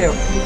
Okay okay.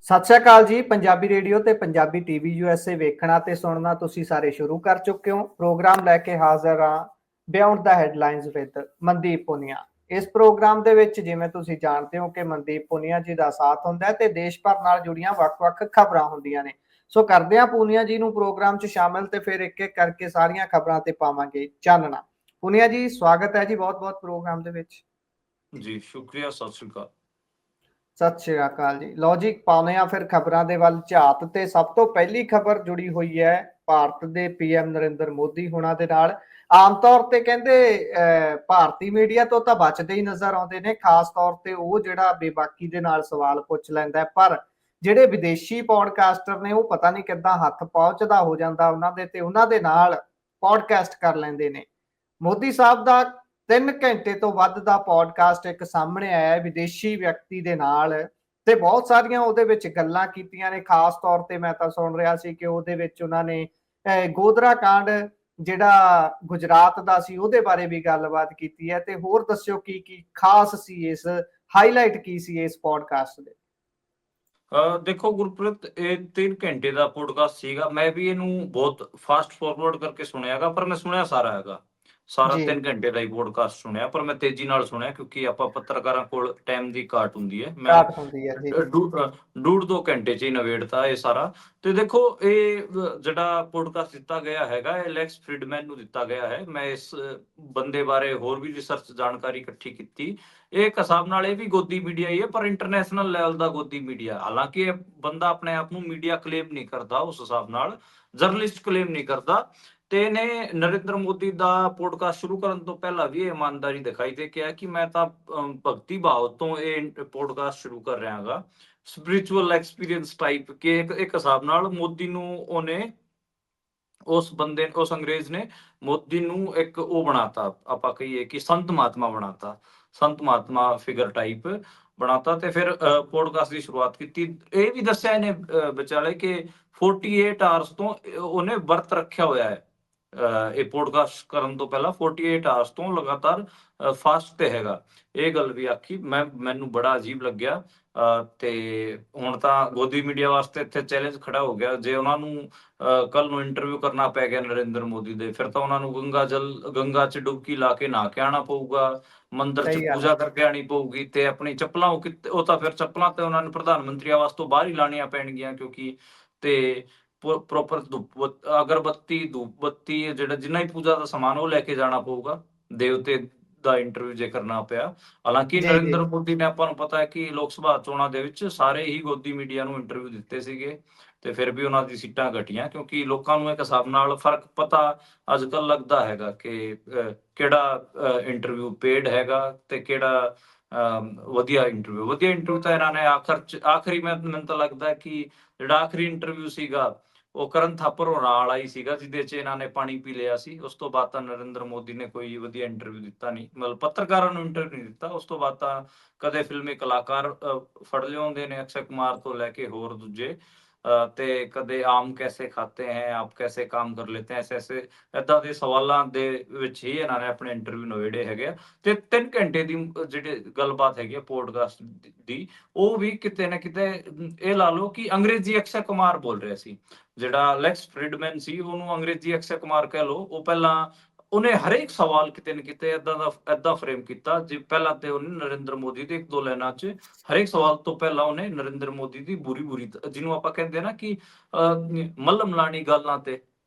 ਸਤਿ ਸ਼੍ਰੀ ਅਕਾਲ ਜੀ। Punjabi radio ਤੇ ਪੰਜਾਬੀ ਟੀਵੀ USA ਵੇਖਣਾ ਤੇ ਸੁਣਨਾ ਤੁਸੀਂ ਸਾਰੇ ਸ਼ੁਰੂ ਕਰ ਚੁੱਕੇ ਹੋ। ਪ੍ਰੋਗਰਾਮ ਲੈ ਕੇ ਹਾਜ਼ਰ ਹਾਂ beyond the headlines with Mandeep Punia. ਇਸ ਪ੍ਰੋਗਰਾਮ ਦੇ ਵਿੱਚ ਜਿਵੇਂ ਤੁਸੀਂ ਜਾਣਦੇ ਹੋ ਕਿ ਮਨਦੀਪ ਪੁਨੀਆ ਜੀ ਦਾ ਸਾਥ ਹੁੰਦਾ ਹੈ ਤੇ ਦੇਸ਼ ਭਰ ਨਾਲ ਜੁੜੀਆਂ ਵੱਖ-ਵੱਖ ਖਬਰਾਂ ਹੁੰਦੀਆਂ ਨੇ। ਸੋ ਕਰਦੇ ਹਾਂ ਪੁਨੀਆ ਜੀ ਨੂੰ ਪ੍ਰੋਗਰਾਮ 'ਚ ਸ਼ਾਮਿਲ ਤੇ ਫਿਰ ਇੱਕ-ਇੱਕ ਕਰਕੇ ਸਾਰੀਆਂ ਖਬਰਾਂ ਤੇ ਪਾਵਾਂਗੇ ਚਾਨਣਾ। ਪੁਨੀਆ ਜੀ ਸਵਾਗਤ ਹੈ ਜੀ ਬਹੁਤ-ਬਹੁਤ ਪ੍ਰੋਗਰਾਮ ਦੇ ਵਿੱਚ। ਜੀ ਸ਼ੁਕਰੀਆ, ਸਤਿ ਸ਼੍ਰੀ ਅਕਾਲ। ਸਤਿ ਸ਼੍ਰੀ ਅਕਾਲ ਜੀ। ਲਓ ਜੀ ਪਾਉਂਦੇ ਆ ਫਿਰ ਖਬਰਾਂ ਦੇ ਵੱਲ ਝਾਤ ਤੇ ਸਭ ਤੋਂ ਪਹਿਲੀ ਖਬਰ ਜੁੜੀ ਹੋਈ ਹੈ ਭਾਰਤ ਦੇ PM ਨਰਿੰਦਰ ਮੋਦੀ ਹੋਣਾ ਦੇ ਨਾਲ। ਆਮ ਤੌਰ ਤੇ ਕਹਿੰਦੇ ਭਾਰਤੀ ਮੀਡੀਆ ਤੋਂ ਤਾਂ ਬਚਦੇ ਹੀ ਨਜ਼ਰ ਆਉਂਦੇ ਨੇ, ਖਾਸ ਤੌਰ ਤੇ ਉਹ ਜਿਹੜਾ ਬੇਬਾਕੀ ਦੇ ਨਾਲ ਸਵਾਲ ਪੁੱਛ ਲੈਂਦਾ, ਪਰ ਜਿਹੜੇ ਵਿਦੇਸ਼ੀ ਪੋਡਕਾਸਟਰ ਨੇ ਉਹ ਪਤਾ ਨਹੀਂ ਕਿੱਦਾਂ ਹੱਥ ਪਹੁੰਚਦਾ ਹੋ ਜਾਂਦਾ ਉਹਨਾਂ ਦੇ ਤੇ ਉਹਨਾਂ ਦੇ ਨਾਲ ਪੋਡਕਾਸਟ ਕਰ ਲੈਂਦੇ ਨੇ। ਮੋਦੀ ਸਾਹਿਬ ਦਾ 3 ਘੰਟੇ ਤੋਂ ਵੱਧ ਦਾ ਪੋਡਕਾਸਟ ਇੱਕ ਸਾਹਮਣੇ ਆਇਆ ਵਿਦੇਸ਼ੀ ਵਿਅਕਤੀ ਦੇ ਨਾਲ ਤੇ ਬਹੁਤ ਸਾਰੀਆਂ ਉਹਦੇ ਵਿੱਚ ਗੱਲਾਂ ਕੀਤੀਆਂ ਨੇ। ਖਾਸ ਤੌਰ ਤੇ ਮੈਂ ਤਾਂ ਸੁਣ ਰਿਹਾ ਸੀ ਕਿ ਉਹਦੇ ਵਿੱਚ ਉਹਨਾਂ ਨੇ ਗੋਧਰਾ ਕਾਂਡ ਜਿਹੜਾ ਗੁਜਰਾਤ ਦਾ ਸੀ ਉਹਦੇ ਬਾਰੇ ਵੀ ਗੱਲਬਾਤ ਕੀਤੀ ਹੈ। ਤੇ ਹੋਰ ਦੱਸਿਓ ਕੀ ਕੀ ਖਾਸ ਸੀ, ਇਸ ਹਾਈਲਾਈਟ ਕੀ ਸੀ ਇਸ ਪੋਡਕਾਸਟ ਦੇ? ਦੇਖੋ ਗੁਰਪ੍ਰੀਤ, ਇਹ 3 ਘੰਟੇ ਦਾ ਪੋਡਕਾਸਟ ਸੀਗਾ। ਮੈਂ ਵੀ ਇਹਨੂੰ ਬਹੁਤ ਫਾਸਟ ਫਾਰਵਰਡ ਕਰਕੇ ਸੁਣਿਆਗਾ, ਪਰ ਮੈਂ ਸੁਣਿਆ ਸਾਰਾ ਹੈਗਾ। ਸਾਰਾ ਜੀ 3 ਘੰਟੇ ਦਾ ਹੀ ਪੋਡਕਾਸਟ ਸੁਣਿਆ, ਪਰ ਮੈਂ ਤੇਜ਼ੀ ਨਾਲ ਸੁਣਿਆ ਕਿਉਂਕਿ ਆਪਾਂ ਪੱਤਰਕਾਰਾਂ ਕੋਲ ਟਾਈਮ ਦੀ ਘਾਟ ਹੁੰਦੀ ਹੈ। ਮੈਂ ਘਾਟ ਹੁੰਦੀ ਹੈ ਜੀ। ਡੂਢ 2 ਘੰਟੇ 'ਚ ਹੀ ਨਵੇੜਤਾ ਇਹ ਸਾਰਾ। ਤੇ ਦੇਖੋ ਇਹ ਜਿਹੜਾ ਪੋਡਕਾਸਟ ਦਿੱਤਾ ਗਿਆ ਹੈਗਾ ਇਹ ਲੈਕਸ ਫਰੀਡਮੈਨ ਨੂੰ ਦਿੱਤਾ ਗਿਆ ਹੈ। ਮੈਂ ਇਸ ਬੰਦੇ ਬਾਰੇ ਹੋਰ ਵੀ ਰਿਸਰਚ ਜਾਣਕਾਰੀ ਇਕੱਠੀ ਕੀਤੀ। ਇਹ ਇੱਕ ਹਿਸਾਬ ਨਾਲ ਇਹ ਵੀ ਗੋਦੀ ਮੀਡੀਆ ਹੀ ਹੈ, ਪਰ ਇੰਟਰਨੈਸ਼ਨਲ ਲੈਵਲ ਦਾ ਗੋਦੀ ਮੀਡੀਆ। ਹਾਲਾਂਕਿ ਇਹ ਬੰਦਾ ਆਪਣੇ ਆਪ ਨੂੰ ਮੀਡੀਆ ਕਲੇਮ ਨਹੀਂ ਕਰਦਾ, ਉਸ ਹਿਸਾਬ ਨਾਲ ਜਰਨਲਿਸਟ ਕਲੇਮ ਨਹੀਂ ਕਰਦਾ। ਤੇ ਇਹਨੇ ਨਰਿੰਦਰ ਮੋਦੀ ਦਾ ਪੋਡਕਾਸਟ ਸ਼ੁਰੂ ਕਰਨ ਤੋਂ ਪਹਿਲਾਂ ਵੀ ਇਹ ਇਮਾਨਦਾਰੀ ਦਿਖਾਈ ਦੇ ਕਿਹਾ ਕਿ ਮੈਂ ਤਾਂ ਭਗਤੀ ਭਾਵ ਤੋਂ ਇਹ ਪੋਡਕਾਸਟ ਸ਼ੁਰੂ ਕਰ ਰਿਹਾ ਹੈਗਾ, ਸਪਿਰਿਚੁਅਲ ਐਕਸਪੀਰੀਅੰਸ ਟਾਈਪ। ਕਿ ਇੱਕ ਹਿਸਾਬ ਨਾਲ ਮੋਦੀ ਨੂੰ ਉਹਨੇ ਉਸ ਅੰਗਰੇਜ਼ ਨੇ ਮੋਦੀ ਨੂੰ ਇੱਕ ਉਹ ਬਣਾਤਾ, ਆਪਾਂ ਕਹੀਏ ਕਿ ਸੰਤ ਮਹਾਤਮਾ ਬਣਾਤਾ, ਸੰਤ ਮਹਾਤਮਾ ਫਿਗਰ ਟਾਈਪ ਬਣਾਤਾ। ਤੇ ਫਿਰ ਪੋਡਕਾਸਟ ਦੀ ਸ਼ੁਰੂਆਤ ਕੀਤੀ। ਇਹ ਵੀ ਦੱਸਿਆ ਇਹਨੇ ਵਿਚਾਲੇ ਕਿ 48 ਆਵਰਸ ਤੋਂ ਉਹਨੇ ਵਰਤ ਰੱਖਿਆ ਹੋਇਆ ਹੈ। ਇਹ ਪੋਡਕਾਸਟ ਕਰਨ ਤੋਂ ਪਹਿਲਾਂ 48 ਆਵਰਸ ਤੋਂ ਲਗਾਤਾਰ ਫਾਸਟ ਤੇ ਹੈਗਾ। ਇਹ ਗੱਲ ਵੀ ਆਖੀ, ਮੈਨੂੰ ਬੜਾ ਅਜੀਬ ਲੱਗਿਆ। ਤੇ ਹੁਣ ਤਾਂ ਗੋਦੀ ਮੀਡੀਆ ਵਾਸਤੇ ਇੱਥੇ ਚੈਲੰਜ ਖੜਾ ਹੋ ਗਿਆ। ਜੇ ਉਹਨਾਂ ਨੂੰ ਕੱਲ ਨੂੰ ਇੰਟਰਵਿਊ ਕਰਨਾ ਪੈ ਗਿਆ ਨਰਿੰਦਰ ਮੋਦੀ ਦੇ, ਫਿਰ ਤਾਂ ਉਹਨਾਂ ਨੂੰ ਗੰਗਾ 'ਚ ਡੁਬਕੀ ਲਾ ਕੇ ਨਹਾ ਕੇ ਆਉਣਾ ਪਊਗਾ, ਮੰਦਿਰ 'ਚ ਸਹੀ ਗੱਲ ਪੂਜਾ ਹੈ। ਕਰਕੇ ਆਣੀ ਪਊਗੀ। ਤੇ ਆਪਣੀ ਚੱਪਲਾਂ ਉਹ ਤਾਂ ਫਿਰ ਚੱਪਲਾਂ ਤੇ ਉਹਨਾਂ ਨੂੰ ਪ੍ਰਧਾਨ ਮੰਤਰੀ ਆਵਾਸ ਤੋਂ ਬਾਹਰ ਹੀ ਲਾਣੀਆਂ ਪੈਣਗੀਆਂ, ਕਿਉਂਕਿ ਤੇ ਪ੍ਰੋਪਰ ਅਗਰਬੱਤੀ ਧੂਪ ਬੱਤੀ ਜਿਹੜਾ ਜਿੰਨਾ ਹੀ ਪੂਜਾ ਦਾ ਸਮਾਨ ਉਹ ਲੈ ਕੇ ਜਾਣਾ ਪਊਗਾ ਦੇਵਤੇ ਦਾ ਇੰਟਰਵਿਊ ਜੇ ਕਰਨਾ ਪਿਆ। ਹਾਲਾਂਕਿ ਜੀ ਜੀ ਨਰਿੰਦਰ ਮੋਦੀ ਨੇ, ਆਪਾਂ ਨੂੰ ਪਤਾ ਹੈ ਕਿ ਲੋਕ ਸਭਾ ਚੋਣਾਂ ਦੇ ਵਿੱਚ ਸਾਰੇ ਹੀ ਗੋਦੀ ਮੀਡੀਆ ਨੂੰ ਇੰਟਰਵਿਊ ਦਿੱਤੇ ਸੀਗੇ ਤੇ ਫਿਰ ਵੀ ਉਹਨਾਂ ਦੀ ਸੀਟਾਂ ਘਟੀਆਂ, ਕਿਉਂਕਿ ਲੋਕਾਂ ਨੂੰ ਇੱਕ ਹਿਸਾਬ ਨਾਲ ਫਰਕ ਪਤਾ ਅੱਜ ਕੱਲ ਲੱਗਦਾ ਹੈਗਾ ਕਿ ਕਿਹੜਾ ਇੰਟਰਵਿਊ ਪੇਡ ਹੈਗਾ ਤੇ ਕਿਹੜਾ ਵਧੀਆ ਇੰਟਰਵਿਊ ਤਾਂ ਇਹਨਾਂ ਨੇ ਆਖਰੀ ਮੈਨੂੰ ਤਾਂ ਲੱਗਦਾ ਕਿ ਜਿਹੜਾ ਆਖਰੀ ਇੰਟਰਵਿਊ ਸੀਗਾ ਉਹ ਕਰਨ ਥਾਪਰ ਹੋਰਾਂ ਵਾਲਾ ਹੀ ਸੀਗਾ, ਜਿਹਦੇ 'ਚ ਇਹਨਾਂ ਨੇ ਪਾਣੀ ਪੀ ਲਿਆ ਸੀ। ਉਸ ਤੋਂ ਬਾਅਦ ਤਾਂ ਨਰਿੰਦਰ ਮੋਦੀ ਨੇ ਕੋਈ ਵਧੀਆ ਇੰਟਰਵਿਊ ਦਿੱਤਾ ਨਹੀਂ, ਮਤਲਬ ਪੱਤਰਕਾਰਾਂ ਨੂੰ ਇੰਟਰਵਿਊ ਨਹੀਂ ਦਿੱਤਾ। ਉਸ ਤੋਂ ਬਾਅਦ ਤਾਂ ਕਦੇ ਫਿਲਮੀ ਕਲਾਕਾਰ ਫੜ ਲਿਆਉਂਦੇ ਨੇ, ਅਕਸ਼ੇ ਕੁਮਾਰ ਤੋਂ ਲੈ ਕੇ ਹੋਰ ਦੂਜੇ, ਤੇ ਕਦੇ ਆਮ ਕੈਸੇ ਖਾਤੇ ਹੈ, ਆਪ ਕੈਸੇ ਕੰਮ ਕਰ ਲੈਤੇ ਹੈ, ਐਸੇ ਏਦਾਂ ਦੇ ਸਵਾਲਾਂ ਦੇ ਵਿੱਚ ਹੀ ਇਹਨਾਂ ਨੇ ਆਪਣੇ ਇੰਟਰਵਿਊ ਨਵੇੜੇ ਹੈਗੇ ਆ। ਤੇ 3 ਘੰਟੇ ਦੀ ਜਿਹੜੀ ਗੱਲਬਾਤ ਹੈਗੀ ਆ ਪੋਡਕਾਸਟ ਦੀ, ਉਹ ਵੀ ਕਿਤੇ ਨਾ ਕਿਤੇ ਇਹ ਲਾ ਲਓ ਕਿ ਅੰਗਰੇਜ਼ੀ ਅਕਸ਼ੇ ਕੁਮਾਰ ਬੋਲ ਰਿਹਾ ਸੀ। ਜਿਹੜਾ ਲੈਕਸ ਫਰੀਡਮੈਨ ਸੀ ਉਹਨੂੰ ਅੰਗਰੇਜ਼ੀ ਅਕਸ਼ੇ ਕੁਮਾਰ ਕਹਿ ਲਓ। ਉਹ ਪਹਿਲਾਂ ਉਹਨੇ ਹਰੇਕ ਸਵਾਲ ਕਿਤੇ ਨਾ ਕਿਤੇ ਏਦਾਂ ਫਰੇਮ ਕੀਤਾ ਜੇ ਪਹਿਲਾਂ ਤੇ ਉਹਨੇ ਨਰਿੰਦਰ ਮੋਦੀ ਦੇ 1-2 ਲਾਈਨਾਂ 'ਚ ਹਰੇਕ ਸਵਾਲ ਤੋਂ ਪਹਿਲਾਂ ਉਹਨੇ ਨਰਿੰਦਰ ਮੋਦੀ ਦੀ ਬੁਰੀ ਜਿਹਨੂੰ ਆਪਾਂ ਕਹਿੰਦੇ ਨਾ ਕਿ ਮੱਲਮ ਲਾਣੀ ਗੱਲਾਂ ਤੇ,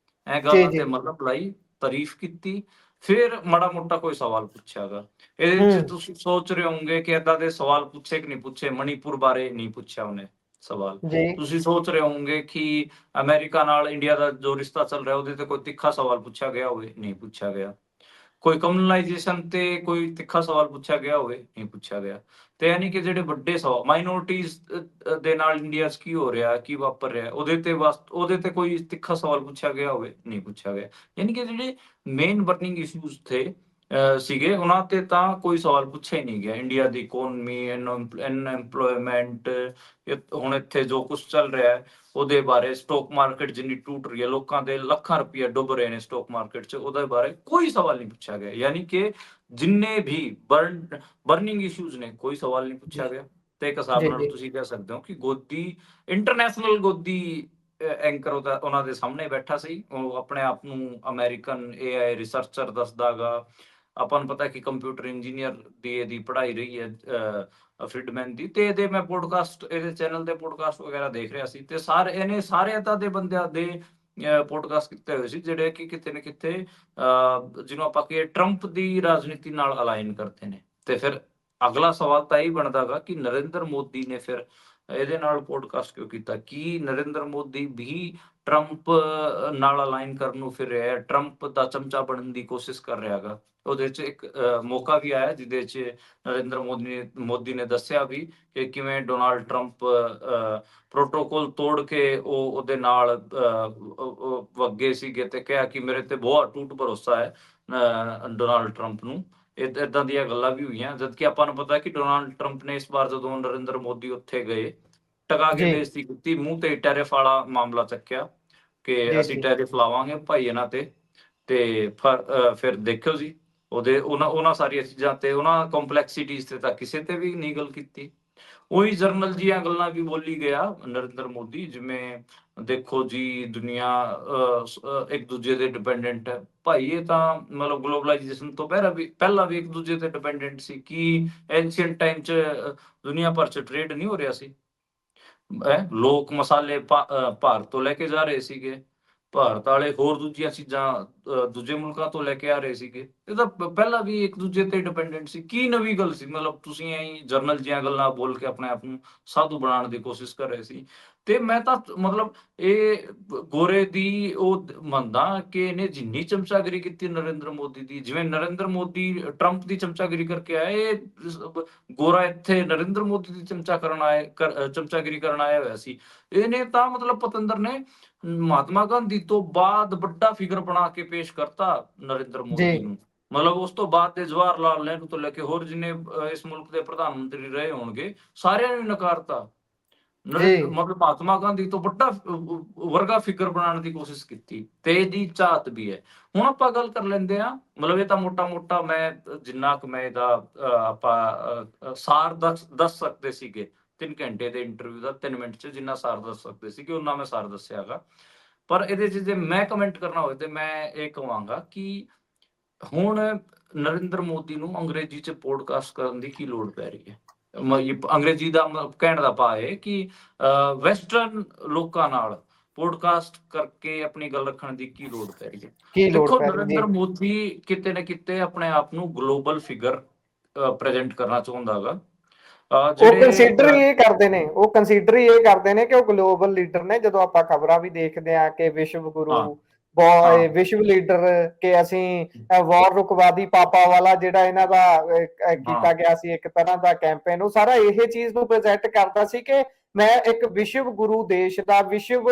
ਜੀ ਗੱਲਾਂ ਜੀ ਤੇ ਮੱਲਮ ਲਾਈ, ਤਾਰੀਫ ਕੀਤੀ, ਫਿਰ ਮਾੜਾ ਮੋਟਾ ਕੋਈ ਸਵਾਲ ਪੁੱਛਿਆਗਾ। ਇਹਦੇ 'ਚ ਹੂੰ ਤੁਸੀਂ ਸੋਚ ਰਹੇ ਹੋਵੋਗੇ ਕਿ ਏਦਾਂ ਦੇ ਸਵਾਲ ਪੁੱਛੇ ਕਿ ਨਹੀਂ ਪੁੱਛੇ। ਮਣੀਪੁਰ ਬਾਰੇ ਨਹੀਂ ਪੁੱਛਿਆ ਉਹਨੇ ਸਵਾਲ। ਜੀ ਤੁਸੀਂ ਸੋਚ ਰਹੇ ਹੋਵੋਗੇ ਕਿ ਅਮਰੀਕਾ ਨਾਲ ਇੰਡੀਆ ਦਾ ਜੋ ਰਿਸ਼ਤਾ ਚੱਲ ਰਿਹਾ ਉਹਦੇ ਤੇ ਕੋਈ ਤਿੱਖਾ ਸਵਾਲ ਪੁੱਛਿਆ ਗਿਆ ਹੋਵੇ, ਨਹੀਂ ਪੁੱਛਿਆ ਗਿਆ। ਕੋਈ ਕਮਿਊਨਲਾਈਜੇਸ਼ਨ ਤੇ ਕੋਈ ਤਿੱਖਾ ਸਵਾਲ ਪੁੱਛਿਆ ਗਿਆ ਹੋਵੇ, ਨਹੀਂ ਪੁੱਛਿਆ ਗਿਆ। ਤੇ ਯਾਨੀ ਕਿ ਜਿਹੜੇ ਵੱਡੇ ਸਵਾਲ ਮਾਈਨੋਰਟੀਜ਼ ਦੇ ਨਾਲ ਇੰਡੀਆ 'ਚ ਕੀ ਹੋ ਰਿਹਾ, ਕੀ ਵਾਪਰ ਰਿਹਾ, ਉਹਦੇ ਤੇ ਕੋਈ ਤਿੱਖਾ ਸਵਾਲ ਪੁੱਛਿਆ ਗਿਆ ਹੋਵੇ, ਨਹੀਂ ਪੁੱਛਿਆ ਗਿਆ। ਯਾਨੀ ਕਿ ਜਿਹੜੇ ਮੇਨ ਬਰਨਿੰਗ ਇਸ਼ੂਜ਼ ਥੇ ਸੀਗੇ, ਉਹਨਾਂ ਤੇ ਤਾਂ ਕੋਈ ਸਵਾਲ ਪੁੱਛਿਆ ਹੀ ਨਹੀਂ ਗਿਆ। ਇੰਡੀਆ ਦੀ ਇਕੋਨਮੀ, ਅਨਐਮਪਲੋਇਮੈਂਟ, ਹੁਣ ਇੱਥੇ ਜੋ ਕੁਝ ਚੱਲ ਰਿਹਾ ਹੈ ਉਹਦੇ ਬਾਰੇ, ਸਟਾਕ ਮਾਰਕੀਟ ਜਿੰਨੀ ਟੁੱਟ ਰਹੀ ਹੈ, ਲੋਕਾਂ ਦੇ ਲੱਖਾਂ ਰੁਪਏ ਡੁੱਬ ਰਹੇ ਨੇ ਸਟਾਕ ਮਾਰਕੀਟ 'ਚ, ਉਹਦੇ ਬਾਰੇ ਕੋਈ ਸਵਾਲ ਨਹੀਂ ਪੁੱਛਿਆ ਗਿਆ। ਯਾਨੀ ਕਿ ਜਿੰਨੇ ਵੀ ਬਰਨਿੰਗ ਇਸ਼ੂਜ਼ ਨੇ, ਕੋਈ ਸਵਾਲ ਨਹੀਂ ਪੁੱਛਿਆ ਗਿਆ। ਤੇ ਇੱਕ ਹਿਸਾਬ ਜੀ ਨਾਲ ਜੀ ਤੁਸੀਂ ਕਹਿ ਸਕਦੇ ਹੋ ਕਿ ਗੋਦੀ, ਇੰਟਰਨੈਸ਼ਨਲ ਗੋਦੀ ਐਂਕਰ ਉਹਨਾਂ ਦੇ ਸਾਹਮਣੇ ਬੈਠਾ ਸੀ। ਉਹ ਆਪਣੇ ਆਪ ਨੂੰ ਅਮਰੀਕਨ AI ਰਿਸਰਚਰ ਦੱਸਦਾਗਾ। ਆਪਾਂ ਨੂੰ ਪਤਾ ਕਿ ਕੰਪਿਊਟਰ ਇੰਜੀਨੀਅਰ ਦੀ ਇਹਦੀ ਪੜ੍ਹਾਈ ਰਹੀ ਹੈ ਫਰੀਡਮੈਨ ਦੀ। ਤੇ ਇਹਦੇ ਮੈਂ ਪੋਡਕਾਸਟ, ਇਹਦੇ ਚੈਨਲ ਤੇ ਪੋਡਕਾਸਟ ਵਗੈਰਾ ਦੇਖ ਰਿਹਾ ਸੀ, ਤੇ ਇਹਨੇ ਸਾਰੇ ਏਦਾਂ ਦੇ ਬੰਦਿਆਂ ਦੇ ਪੋਡਕਾਸਟ ਕੀਤੇ ਹੋਏ ਸੀ ਜਿਹੜੇ ਕਿ ਕਿਤੇ ਨਾ ਕਿਤੇ ਜਿਹਨੂੰ ਆਪਾਂ ਕਹੀਏ ਟਰੰਪ ਦੀ ਰਾਜਨੀਤੀ ਨਾਲ ਅਲਾਈਨ ਕਰਦੇ ਨੇ। ਤੇ ਫਿਰ ਅਗਲਾ ਸਵਾਲ ਤਾਂ ਇਹ ਬਣਦਾਗਾ ਕਿ ਨਰਿੰਦਰ ਮੋਦੀ ਨੇ ਫਿਰ ਇਹਦੇ ਨਾਲ ਪੋਡਕਾਸਟ ਕਿਉਂ ਕੀਤਾ? ਕੀ ਨਰਿੰਦਰ ਮੋਦੀ ਵੀ ਟਰੰਪ ਨਾਲ ਅਲਾਈਨ ਕਰਨ ਨੂੰ ਫਿਰ ਰਿਹਾ, ਟਰੰਪ ਦਾ ਚਮਚਾ ਬਣਨ ਦੀ ਕੋਸ਼ਿਸ਼ ਕਰ ਰਿਹਾ ਹੈਗਾ? ਉਹਦੇ 'ਚ ਇੱਕ ਮੌਕਾ ਵੀ ਆਇਆ ਜਿਹਦੇ 'ਚ ਨਰਿੰਦਰ ਮੋਦੀ ਨੇ ਦੱਸਿਆ ਵੀ ਕਿ ਕਿਵੇਂ ਡੋਨਾਲਡ ਟਰੰਪ ਪ੍ਰੋਟੋਕੋਲ ਤੋੜ ਕੇ ਉਹਦੇ ਨਾਲ ਵੱਗੇ ਸੀਗੇ, ਤੇ ਕਿਹਾ ਕਿ ਮੇਰੇ ਤੇ ਬਹੁਤ ਅਟੁੱਟ ਭਰੋਸਾ ਹੈ ਡੋਨਾਲਡ ਟਰੰਪ ਨੂੰ। ਏਦਾਂ ਦੀਆਂ ਗੱਲਾਂ ਵੀ ਹੋਈਆਂ, ਜਦਕਿ ਆਪਾਂ ਨੂੰ ਪਤਾ ਕਿ ਡੋਨਾਲਡ ਟਰੰਪ ਨੇ ਇਸ ਵਾਰ ਜਦੋਂ ਨਰਿੰਦਰ ਮੋਦੀ ਉੱਥੇ ਗਏ, ਟਕਾ ਕੇ ਜੀ ਬੇਇੱਜ਼ਤੀ ਕੀਤੀ, ਮੂੰਹ ਤੇ ਟੈਰਿਫ ਵਾਲਾ ਮਾਮਲਾ ਚੱਕਿਆ ਕਿ ਜੀ ਅਸੀਂ ਜੀ ਟੈਰਿਫ ਲਾਵਾਂਗੇ ਭਾਈ ਇਹਨਾਂ ਤੇ ਫਿਰ ਦੇਖਿਓ ਜੀ, ਉਹਨਾਂ ਸਾਰੀਆਂ ਚੀਜ਼ਾਂ ਤੇ, ਉਹਨਾਂ ਕੰਪਲੈਕਸਿਟੀਜ਼ ਤੇ ਤਾਂ ਕਿਸੇ ਤੇ ਵੀ ਨਹੀਂ ਗੱਲ ਕੀਤੀ। ਉਹੀ ਜਰਨਲ ਜੀਆਂ ਗੱਲਾਂ ਵੀ ਬੋਲੀ ਗਿਆ ਨਰਿੰਦਰ ਮੋਦੀ, ਜਿਵੇਂ ਦੇਖੋ ਜੀ ਦੁਨੀਆ ਇੱਕ ਦੂਜੇ ਤੇ ਡਿਪੈਂਡੈਂਟ ਹੈ। ਭਾਈ ਇਹ ਤਾਂ ਮਤਲਬ ਗਲੋਬਲਾਈਜੇਸ਼ਨ ਤੋਂ ਪਹਿਲਾਂ ਵੀ ਇੱਕ ਦੂਜੇ ਤੇ ਡਿਪੈਂਡੈਂਟ ਸੀ। ਕਿ ਐਂਸ਼ੀਅੰਟ ਟਾਈਮ 'ਚ ਦੁਨੀਆ ਭਰ 'ਚ ਟ੍ਰੇਡ ਨਹੀਂ ਹੋ ਰਿਹਾ ਸੀ? ਲੋਕ ਮਸਾਲੇ ਭਾਰਤ ਤੋਂ ਲੈ ਕੇ ਜਾ ਰਹੇ ਸੀਗੇ, ਭਾਰਤ ਵਾਲੇ ਹੋਰ ਦੂਜੀਆਂ ਚੀਜ਼ਾਂ ਦੂਜੇ ਮੁਲਕਾਂ ਤੋਂ ਲੈ ਕੇ ਆ ਰਹੇ ਸੀਗੇ। ਇਹ ਤਾਂ ਪਹਿਲਾਂ ਵੀ ਇੱਕ ਦੂਜੇ ਤੇ ਡਿਪੈਂਡੈਂਟ ਸੀ। ਕੀ ਨਵੀਂ ਗੱਲ ਸੀ? ਮਤਲਬ ਤੁਸੀਂ ਐਂ ਜਰਨਲ ਜੀਆਂ ਗੱਲਾਂ ਬੋਲ ਕੇ ਆਪਣੇ ਆਪ ਨੂੰ ਸਾਧੂ ਬਣਾਉਣ ਦੀ ਕੋਸ਼ਿਸ਼ ਕਰ ਰਹੇ ਸੀ। ਤੇ ਮੈਂ ਤਾਂ ਮਤਲਬ ਇਹ ਗੋਰੇ ਦੀ ਉਹ ਮੰਨਦਾ ਕਿ ਇਹਨੇ ਜਿੰਨੀ ਚਮਚਾਗਿਰੀ ਕੀਤੀ ਨਰਿੰਦਰ ਮੋਦੀ ਦੀ, ਜਿਵੇਂ ਨਰਿੰਦਰ ਮੋਦੀ ਟਰੰਪ ਦੀ ਚਮਚਾਗਿਰੀ ਕਰਕੇ ਆਏ, ਗੋਰਾ ਇੱਥੇ ਨਰਿੰਦਰ ਮੋਦੀ ਦੀ ਚਮਚਾਗਿਰੀ ਕਰਨ ਆਇਆ ਹੋਇਆ ਸੀ। ਇਹਨੇ ਤਾਂ ਮਤਲਬ ਪਤੰਦਰ ਨੇ ਮਹਾਤਮਾ ਗਾਂਧੀ ਤੋਂ ਬਾਅਦ ਵੱਡਾ ਫਿਗਰ ਬਣਾ ਕੇ ਪੇਸ਼ ਕਰਤਾ ਨਰਿੰਦਰ ਜੀ ਮੋਦੀ ਨੂੰ। ਮਤਲਬ ਉਸ ਤੋਂ ਬਾਅਦ ਦੇ ਜਵਾਹਰ ਲਾਲ ਨਹਿਰੂ ਤੋਂ ਲੈ ਕੇ ਹੋਰ ਜਿੰਨੇ ਇਸ ਮੁਲਕ ਦੇ ਪ੍ਰਧਾਨ ਮੰਤਰੀ ਰਹੇ ਹੋਣਗੇ, ਸਾਰਿਆਂ ਨੇ ਨਕਾਰਤਾ। ਜੀ ਮਤਲਬ ਮਹਾਤਮਾ ਗਾਂਧੀ ਤੋਂ ਵੱਡਾ ਵਰਗਾ ਫਿਗਰ ਬਣਾਉਣ ਦੀ ਕੋਸ਼ਿਸ਼ ਕੀਤੀ, ਤੇ ਇਹਦੀ ਚਾਹਤ ਵੀ ਹੈ। ਹੁਣ ਆਪਾਂ ਗੱਲ ਕਰ ਲੈਂਦੇ ਆ, ਮਤਲਬ ਇਹ ਤਾਂ ਮੋਟਾ ਮੈਂ ਜਿੰਨਾ ਕੁ ਮੈਂ ਇਹਦਾ ਆਪਾਂ ਸਾਰ ਦੱਸ ਸਕਦੇ ਸੀਗੇ 3 ਘੰਟੇ ਦੇ ਇੰਟਰਵਿਊ ਦਾ 3 ਮਿੰਟ 'ਚ ਜਿੰਨਾ ਸਾਰ ਦੱਸ ਸਕਦੇ ਸੀ ਕਿ ਉਹਨਾਂ ਮੈਂ ਸਾਰ ਦੱਸਿਆਗਾ। ਪਰ ਇਹਦੇ 'ਚ ਜੇ ਮੈਂ ਕਮੈਂਟ ਕਰਨਾ ਹੋਵੇ ਤੇ ਮੈਂ ਇਹ ਕਹਾਂਗਾ ਕਿ ਹੁਣ ਨਰਿੰਦਰ ਮੋਦੀ ਨੂੰ ਅੰਗਰੇਜ਼ੀ 'ਚ ਪੋਡਕਾਸਟ ਕਰਨ ਦੀ ਕੀ ਲੋੜ ਪੈ ਰਹੀ ਹੈ? ਅੰਗਰੇਜ਼ੀ ਦਾ ਕਹਿਣ ਦਾ ਭਾਵ ਹੈ ਕਿ ਵੈਸਟਰਨ ਲੋਕਾਂ ਨਾਲ ਪੋਡਕਾਸਟ ਕਰਕੇ ਆਪਣੀ ਗੱਲ ਰੱਖਣ ਦੀ ਕੀ ਲੋੜ ਪੈ ਰਹੀ ਹੈ? ਕੀ ਲੋੜ ਦੇਖੋ ਪੈ ਰਹੀ ਜੀ? ਨਰਿੰਦਰ ਮੋਦੀ ਕਿਤੇ ਨਾ ਕਿਤੇ ਆਪਣੇ ਆਪ ਨੂੰ ਗਲੋਬਲ ਫਿਗਰ ਪ੍ਰੈਜ਼ੈਂਟ ਕਰਨਾ ਚਾਹੁੰਦਾ ਹੈਗਾ। ਉਹ ਜਿਹੜੇ ਕੰਸੀਡਰ ਹੀ ਇਹ ਕਰਦੇ ਨੇ, ਉਹ ਕੰਸੀਡਰ ਹੀ ਇਹ ਕਰਦੇ ਨੇ ਕਿ ਉਹ ਗਲੋਬਲ ਲੀਡਰ ਨੇ। ਜਦੋਂ ਆਪਾਂ ਖਬਰਾਂ ਵੀ ਦੇਖਦੇ ਆ ਕਿ ਵਿਸ਼ਵ ਹਾਂ ਗੁਰੂ, ਹਾਂ ਵਿਸ਼ਵ ਲੀਡਰ, ਕਿ ਅਸੀਂ ਵਾਰ ਰੁਕਵਾਦੀ ਪਾਪਾ ਵਾਲਾ ਜਿਹੜਾ ਇਹਨਾਂ ਦਾ ਹਾਂ ਕੀਤਾ ਗਿਆ ਸੀ ਇੱਕ ਤਰ੍ਹਾਂ ਦਾ ਕੈਂਪੇਨ, ਉਹ ਸਾਰਾ ਇਹ ਚੀਜ਼ ਨੂੰ ਪ੍ਰੈਜ਼ੈਂਟ ਕਰਦਾ ਸੀ ਕਿ ਮੈਂ ਇੱਕ ਵਿਸ਼ਵ ਗੁਰੂ ਦੇਸ਼ ਦਾ ਵਿਸ਼ਵ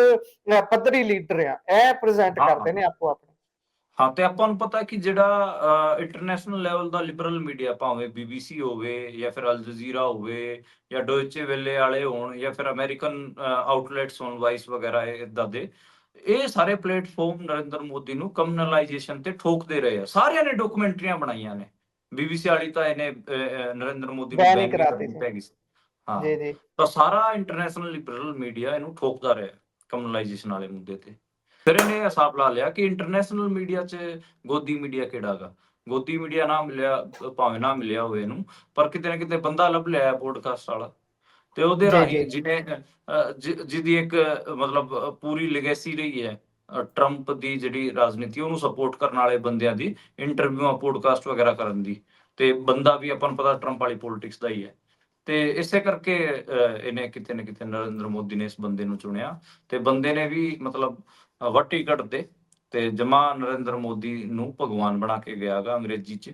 ਪੱਧਰੀ ਲੀਡਰ ਆ। ਇਹ ਪ੍ਰੈਜ਼ੈਂਟ ਹਾਂ ਕਰਦੇ ਨੇ ਆਪੋ ਆਪਣੇ। ਹਾਂ, ਤੇ ਆਪਾਂ ਨੂੰ ਪਤਾ ਕਿ ਜਿਹੜਾ ਇੰਟਰਨੈਸ਼ਨਲ ਲੈਵਲ ਦਾ ਲਿਬਰਲ ਮੀਡੀਆ, ਭਾਵੇਂ BBC ਹੋਵੇ ਜਾਂ ਫਿਰ ਅਲ ਜਜ਼ੀਰਾ ਹੋਵੇ ਜਾਂ ਡੋਇਚੇ ਵੇਲੇ ਵਾਲੇ ਹੋਣ ਜਾਂ ਫਿਰ ਅਮਰੀਕਨ ਆਊਟਲੈਟਸ ਹੋਣ, ਵਾਈਸ ਵਗੈਰਾ ਇਦਾਂ ਦੇ, ਇਹ ਸਾਰੇ ਪਲੇਟਫਾਰਮ ਨਰਿੰਦਰ ਮੋਦੀ ਨੂੰ ਕਮਿਊਨਲਾਈਜੇਸ਼ਨ ਤੇ ਠੋਕਦੇ ਰਹੇ ਆ। ਸਾਰਿਆਂ ਨੇ ਡਾਕੂਮੈਂਟਰੀਆਂ ਬਣਾਈਆਂ ਨੇ। BBC ਵਾਲੀ ਤਾਂ ਇਹਨੇ ਨਰਿੰਦਰ ਮੋਦੀ ਨੂੰ ਬੈਨ ਹੀ ਬੈਨ ਵੀ ਕਰਾਤੀ ਕਰਨੀ ਸੀ। ਪੈ ਗਈ ਸੀ। ਹਾਂ, ਜੀ ਜੀ ਤਾਂ ਸਾਰਾ ਇੰਟਰਨੈਸ਼ਨਲ ਲਿਬਰਲ ਮੀਡੀਆ ਇਹਨੂੰ ਠੋਕਦਾ ਰਿਹਾ ਕਮਿਊਨਲਾਈਜੇਸ਼ਨ ਵਾਲੇ ਮੁੱਦੇ ਤੇ। ਫਿਰ ਇਹਨੇ ਹਿਸਾਬ ਲਾ ਲਿਆ ਕਿ ਇੰਟਰਨੈਸ਼ਨਲ ਮੀਡੀਆ 'ਚ ਗੋਦੀ ਮੀਡੀਆ ਕਿਹੜਾ ਗਾ। ਗੋਦੀ ਮੀਡੀਆ ਨਾ ਮਿਲਿਆ, ਭਾਵੇਂ ਨਾ ਮਿਲਿਆ ਹੋਵੇ ਇਹਨੂੰ, ਪਰ ਕਿਤੇ ਨਾ ਕਿਤੇ ਬੰਦਾ ਲੱਭ ਲਿਆ ਪੋਡਕਾਸਟ ਵਾਲਾ, ਤੇ ਉਹਦੇ ਜੀ ਰਾਹੀਂ ਜੀ ਜਿਹਦੀ ਇੱਕ ਮਤਲਬ ਪੂਰੀ ਲੈਗੇਸੀ ਰਹੀ ਹੈ ਟਰੰਪ ਦੀ ਜਿਹੜੀ ਰਾਜਨੀਤੀ ਉਹਨੂੰ ਸਪੋਰਟ ਕਰਨ ਵਾਲੇ ਬੰਦਿਆਂ ਦੀ ਇੰਟਰਵਿਊਆਂ, ਪੋਡਕਾਸਟ ਵਗੈਰਾ ਕਰਨ ਦੀ। ਤੇ ਬੰਦਾ ਵੀ ਆਪਾਂ ਨੂੰ ਪਤਾ ਟਰੰਪ ਵਾਲੀ ਪੋਲਿਟਿਕਸ ਦਾ ਹੀ ਹੈ। ਤੇ ਇਸੇ ਕਰਕੇ ਇਹਨੇ ਕਿਤੇ ਨਾ ਕਿਤੇ ਨਰਿੰਦਰ ਮੋਦੀ ਨੇ ਇਸ ਬੰਦੇ ਨੂੰ ਚੁਣਿਆ, ਤੇ ਬੰਦੇ ਨੇ ਵੀ ਮਤਲਬ ਵੱਟੀ ਕੱਢਦੇ ਤੇ ਜਮਾ ਨਰਿੰਦਰ ਮੋਦੀ ਨੂੰ ਭਗਵਾਨ ਬਣਾ ਕੇ ਗਿਆ ਗਾ ਅੰਗਰੇਜ਼ੀ 'ਚ।